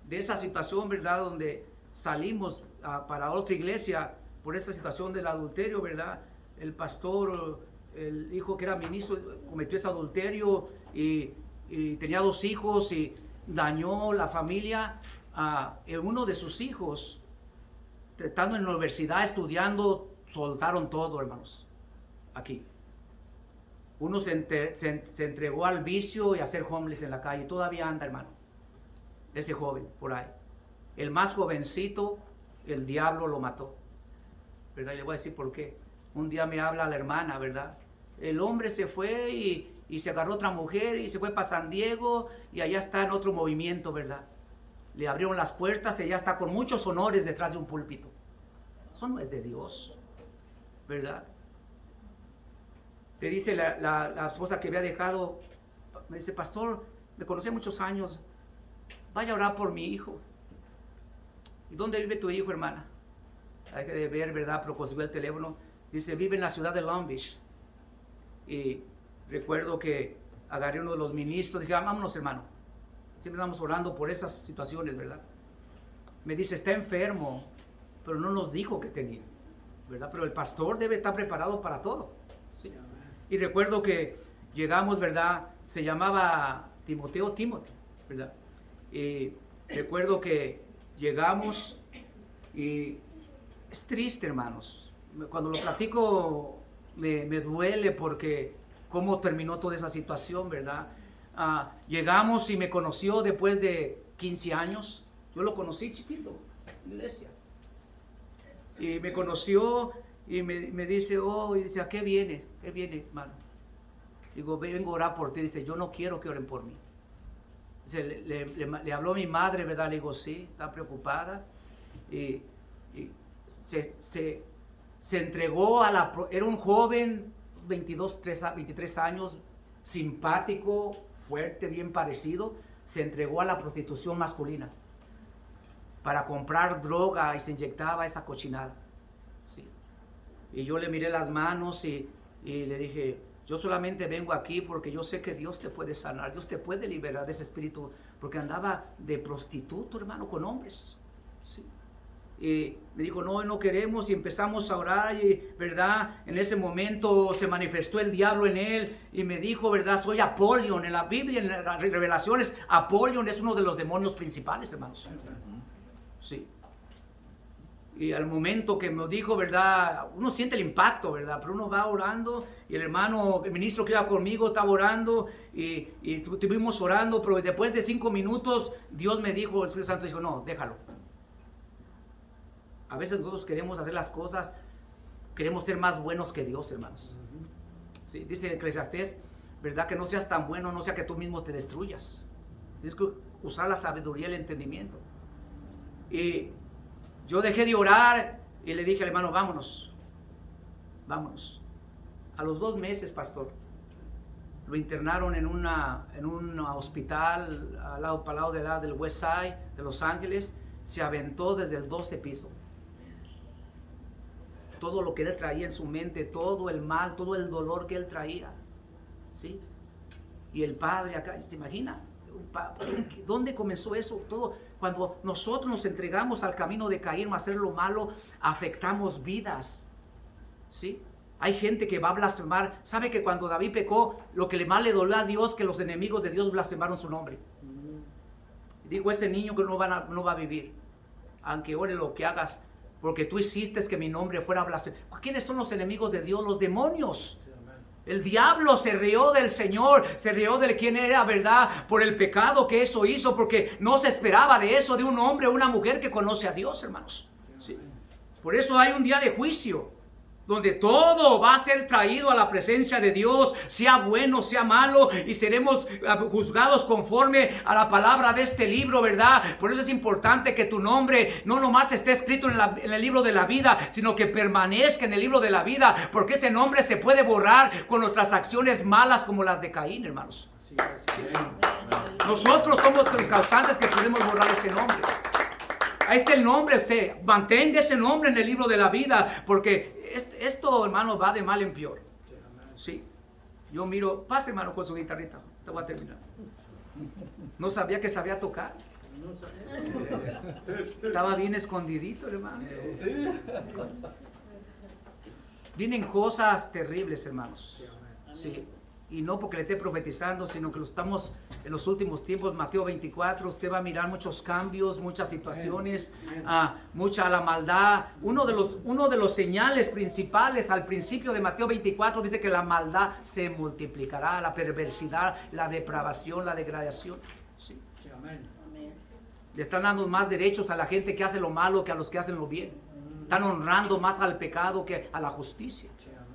De esa situación, ¿verdad? Donde salimos para otra iglesia por esa situación del adulterio, ¿verdad? El pastor, el hijo que era ministro, cometió ese adulterio y tenía 2 hijos y dañó la familia. Uno de sus hijos, estando en la universidad estudiando, soltaron todo, hermanos, aquí. Uno se entregó al vicio y a ser homeless en la calle. Todavía anda, hermano, ese joven por ahí. El más jovencito, el diablo lo mató, ¿verdad? Le voy a decir por qué. Un día me habla la hermana, ¿verdad? El hombre se fue y se agarró otra mujer y se fue para San Diego y allá está en otro movimiento, ¿verdad? Le abrieron las puertas y ella está con muchos honores detrás de un púlpito. Eso no es de Dios, ¿verdad? Le dice la esposa que había dejado, me dice, pastor, me conocí muchos años, vaya a orar por mi hijo. ¿Y dónde vive tu hijo, hermana? Hay que ver, ¿verdad? Pero consiguió el teléfono. Dice, vive en la ciudad de Long Beach. Y recuerdo que agarré uno de los ministros, dije, vámonos, hermano. Siempre estamos orando por esas situaciones, ¿verdad? Me dice, está enfermo, pero no nos dijo que tenía, ¿verdad? Pero el pastor debe estar preparado para todo, ¿sí? Y recuerdo que llegamos, ¿verdad? Se llamaba Timothy, ¿verdad? Y recuerdo que llegamos y es triste, hermanos. Cuando lo platico me duele porque cómo terminó toda esa situación, ¿verdad? Llegamos y me conoció después de 15 años. Yo lo conocí chiquito, en la iglesia. Y me conoció y me dice, y dice, ¿a qué vienes? ¿Qué viene, hermano? Digo, vengo a orar por ti. Dice, yo no quiero que oren por mí. Dice, le habló mi madre, ¿verdad? Le digo, sí, está preocupada. Y se entregó era un joven, 23 años, simpático, fuerte, bien parecido. Se entregó a la prostitución masculina para comprar droga y se inyectaba esa cochinada. Sí. Y yo le miré las manos y le dije, yo solamente vengo aquí porque yo sé que Dios te puede sanar, Dios te puede liberar de ese espíritu, porque andaba de prostituto, hermano, con hombres. Sí. Y me dijo, no queremos, y empezamos a orar, y verdad, en ese momento se manifestó el diablo en él, y me dijo, verdad, soy Apolión. En la Biblia, en las revelaciones, Apolión es uno de los demonios principales, hermanos. Sí. Y al momento que me dijo, verdad, uno siente el impacto, verdad, pero uno va orando, y el hermano, el ministro que iba conmigo estaba orando, y estuvimos orando, pero después de 5 minutos, Dios me dijo, el Espíritu Santo dijo, no, déjalo. A veces nosotros queremos hacer las cosas, queremos ser más buenos que Dios, hermanos. Sí, dice Eclesiastés, ¿verdad? Que no seas tan bueno, no sea que tú mismo te destruyas. Tienes que usar la sabiduría y el entendimiento. Y yo dejé de orar y le dije al hermano, vámonos. A los 2 meses, pastor, lo internaron en un hospital al lado del West Side de Los Ángeles. Se aventó desde el 12 piso. Todo lo que él traía en su mente, todo el mal, todo el dolor que él traía, ¿sí? Y el padre acá, ¿se imagina? ¿Dónde comenzó eso? Todo, cuando nosotros nos entregamos al camino de Caín, a hacer lo malo, afectamos vidas, ¿sí? Hay gente que va a blasfemar. ¿Sabe que cuando David pecó, lo que más le dolió a Dios, que los enemigos de Dios blasfemaron su nombre? Dijo, ese niño que no va a vivir, aunque ore lo que hagas, porque tú hiciste que mi nombre fuera blasfemado. ¿Quiénes son los enemigos de Dios? Los demonios. El diablo se rió del Señor, se rió de quien era, ¿verdad? Por el pecado que eso hizo, porque no se esperaba de eso, de un hombre o una mujer que conoce a Dios, hermanos. ¿Sí? Por eso hay un día de juicio, donde todo va a ser traído a la presencia de Dios, sea bueno, sea malo, y seremos juzgados conforme a la palabra de este libro, ¿verdad? Por eso es importante que tu nombre no nomás esté escrito en el libro de la vida, sino que permanezca en el libro de la vida, porque ese nombre se puede borrar con nuestras acciones malas como las de Caín, hermanos. Sí. Nosotros somos los causantes que podemos borrar ese nombre. Ahí está el nombre, usted mantenga ese nombre en el libro de la vida, porque esto, hermano, va de mal en peor. Sí. Yo miro, pase, hermano, con su guitarrita. Te voy a terminar. No sabía que sabía tocar. Estaba bien escondidito, hermano. Vienen cosas terribles, hermanos. Sí. Y no porque le esté profetizando, sino que lo estamos en los últimos tiempos. Mateo 24, usted va a mirar muchos cambios, muchas situaciones, mucha la maldad. Uno de los señales principales al principio de Mateo 24 dice que la maldad se multiplicará, la perversidad, la depravación, la degradación. Sí. Le están dando más derechos a la gente que hace lo malo que a los que hacen lo bien. Están honrando más al pecado que a la justicia.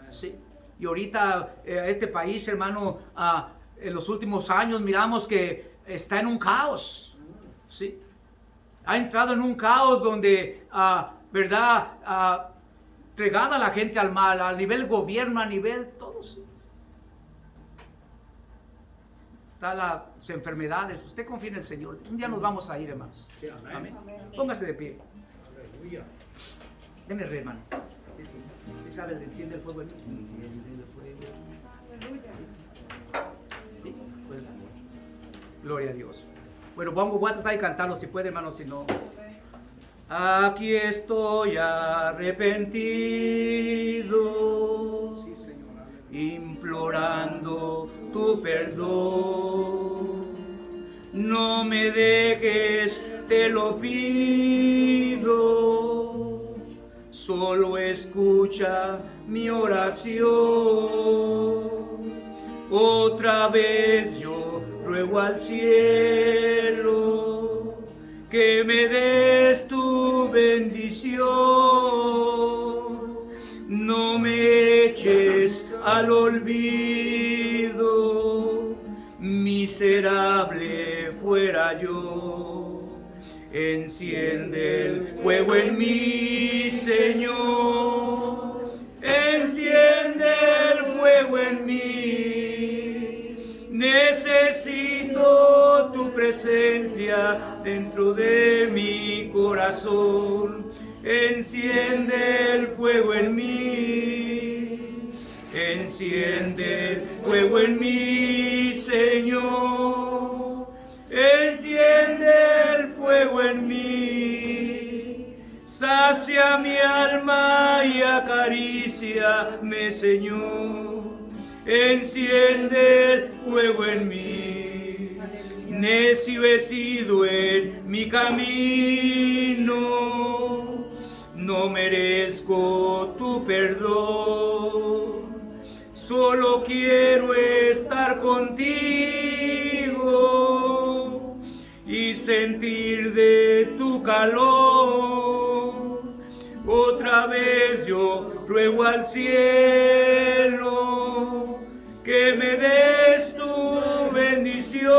Sí. Y ahorita este país, hermano, en los últimos años miramos que está en un caos, ¿sí? Ha entrado en un caos donde, ¿verdad? Entregada a la gente al mal, a nivel gobierno, a nivel todo, ¿sí? Están las enfermedades. Usted confía en el Señor. Un día nos vamos a ir, hermanos. Sí, amén. Póngase de pie. Aleluya. Deme re, hermano. Si sabe, enciende el fuego. Enciende el fuego. Sí, pues, gloria a Dios. Bueno, voy a tratar de cantarlo si puede, hermano, si no. Aquí estoy arrepentido, implorando tu perdón. No me dejes, te lo pido. Solo escucha mi oración. Otra vez yo ruego al cielo que me des tu bendición. No me eches al olvido, miserable fuera yo. Enciende el fuego en mí, Señor. Enciende el fuego en mí. Necesito tu presencia dentro de mi corazón. Enciende el fuego en mí. Enciende el fuego en mí, Señor. Enciende el fuego en mí, sacia mi alma y acaríciame, Señor. Enciende el fuego en mí, necio he sido en mi camino, no merezco tu perdón, solo quiero estar contigo y sentir de tu calor. Otra vez yo ruego al cielo que me des tu bendición.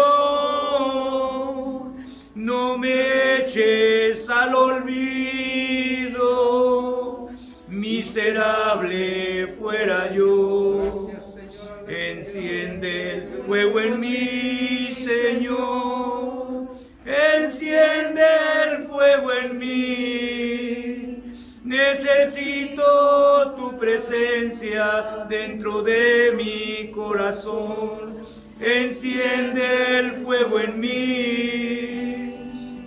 No me eches al olvido, miserable fuera yo. Enciende el fuego en mí, Señor. Enciende el fuego en mí. Necesito tu presencia dentro de mi corazón. Enciende el fuego en mí.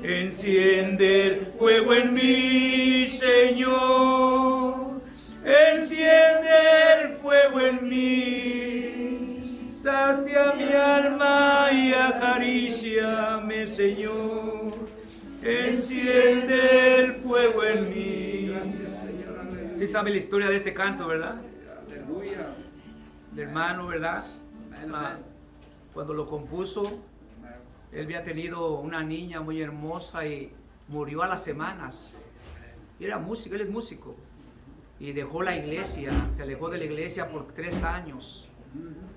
Enciende el fuego en mí, Señor. Enciende el fuego en mí. Sacia mi alma y acaríciame, Señor. Enciende el fuego en mí. Sí sabe la historia de este canto, ¿verdad? Aleluya. El hermano, ¿verdad? Cuando lo compuso, él había tenido una niña muy hermosa y murió a las semanas. Y era músico, él es músico. Y dejó la iglesia, se alejó de la iglesia por 3 años.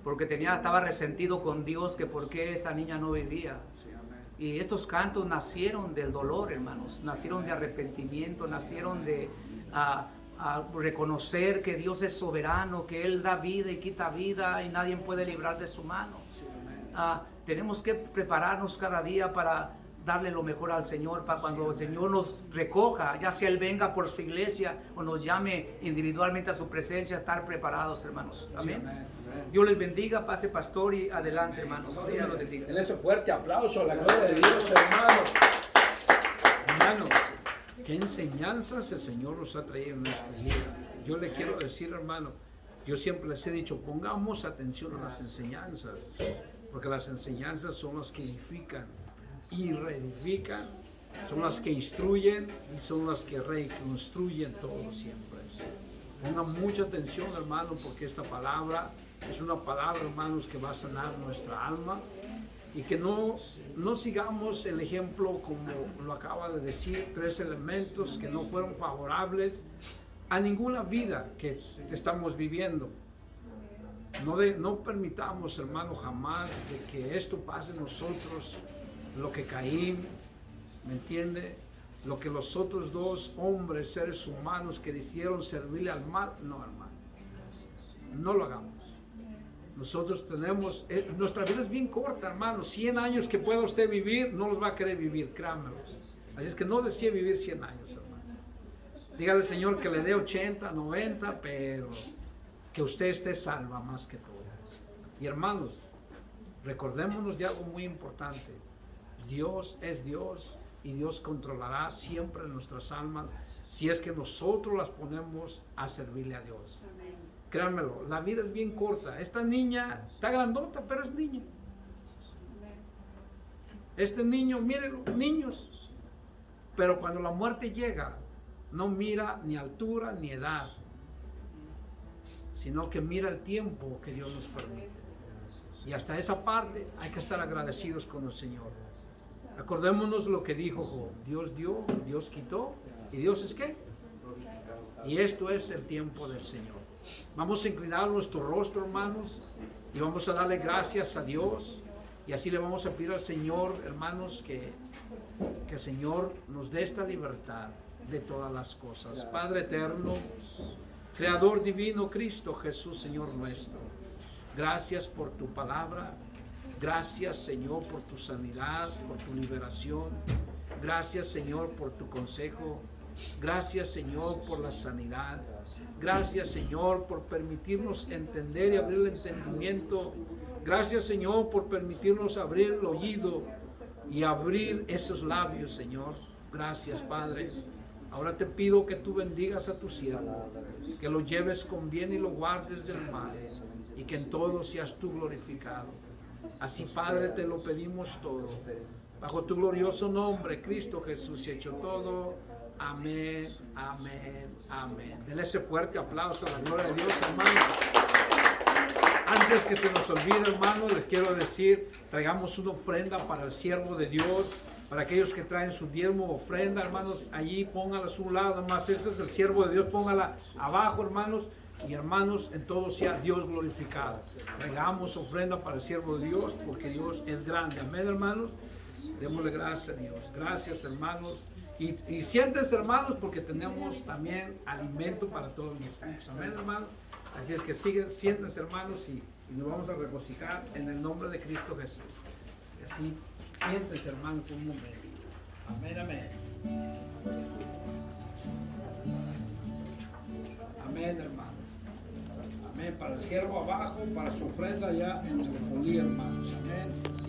Porque estaba resentido con Dios que por qué esa niña no vivía. Y estos cantos nacieron del dolor, hermanos. Nacieron de arrepentimiento, nacieron de a reconocer que Dios es soberano, que Él da vida y quita vida y nadie puede librar de su mano. Tenemos que prepararnos cada día para darle lo mejor al Señor, para cuando el Señor nos recoja, ya sea Él venga por su iglesia o nos llame individualmente a su presencia, estar preparados, hermanos. Amén. Dios les bendiga, pase pastor y adelante, hermanos. Dios los bendiga. Denle ese fuerte aplauso a la gloria de Dios, hermanos. Hermanos, qué enseñanzas el Señor nos ha traído en este día. Yo le quiero decir, hermano, yo siempre les he dicho, pongamos atención a las enseñanzas, porque las enseñanzas son las que edifican y reedifican, son las que instruyen y son las que reconstruyen todo siempre. Pongan mucha atención, hermano, porque esta palabra es una palabra, hermanos, que va a sanar nuestra alma, y que no sigamos el ejemplo como lo acaba de decir, 3 elementos que no fueron favorables a ninguna vida que estamos viviendo. No permitamos, hermano, jamás de que esto pase en nosotros, lo que Caín, ¿me entiende? Lo que los otros 2 hombres, seres humanos que decidieron servirle al mal. No, hermano, no lo hagamos. Nosotros tenemos, nuestra vida es bien corta, hermano. 100 años que pueda usted vivir, no los va a querer vivir, créanmelo. Así es que no desee vivir 100 años, hermano. Dígale al Señor que le dé 80, 90, pero que usted esté salva más que todo. Y hermanos, recordémonos de algo muy importante. Dios es Dios y Dios controlará siempre nuestras almas si es que nosotros las ponemos a servirle a Dios. Créanmelo, la vida es bien corta. Esta niña está grandota, pero es niña. Este niño, mírenlo, niños. Pero cuando la muerte llega, no mira ni altura ni edad, sino que mira el tiempo que Dios nos permite. Y hasta esa parte hay que estar agradecidos con el Señor. Acordémonos lo que dijo Job. Dios dio, Dios quitó, y Dios es ¿qué? Y esto es el tiempo del Señor. Vamos a inclinar nuestro rostro, hermanos, y vamos a darle gracias a Dios, y así le vamos a pedir al Señor, hermanos, que el Señor nos dé esta libertad de todas las cosas. Padre eterno, Creador divino, Cristo Jesús, Señor nuestro, gracias por tu palabra. Gracias, Señor, por tu sanidad, por tu liberación. Gracias, Señor, por tu consejo. Gracias, Señor, por la sanidad. Gracias, Señor, por permitirnos entender y abrir el entendimiento. Gracias, Señor, por permitirnos abrir el oído y abrir esos labios, Señor. Gracias, Padre. Ahora te pido que tú bendigas a tu siervo, que lo lleves con bien y lo guardes del mal, y que en todo seas tú glorificado. Así, Padre, te lo pedimos todo. Bajo tu glorioso nombre, Cristo Jesús, hecho todo. Amén, amén, amén. Denle ese fuerte aplauso a la gloria de Dios, hermanos. Antes que se nos olvide, hermanos, les quiero decir, traigamos una ofrenda para el siervo de Dios. Para aquellos que traen su diezmo o ofrenda, hermanos, allí póngala a su lado. Además, este es el siervo de Dios, póngala abajo, hermanos. Y hermanos, en todo sea Dios glorificado. Traigamos ofrenda para el siervo de Dios, porque Dios es grande. Amén, hermanos. Démosle gracias a Dios. Gracias, hermanos. Y siéntense, hermanos, porque tenemos también alimento para todos nosotros. Amén, hermanos. Así es que siéntense, hermanos, y nos vamos a regocijar en el nombre de Cristo Jesús. Y así, siéntense, hermanos, por un momento. Amén, amén. Amén, hermanos. Amén. Para el siervo abajo, para su ofrenda allá en telefonía, hermanos. Amén.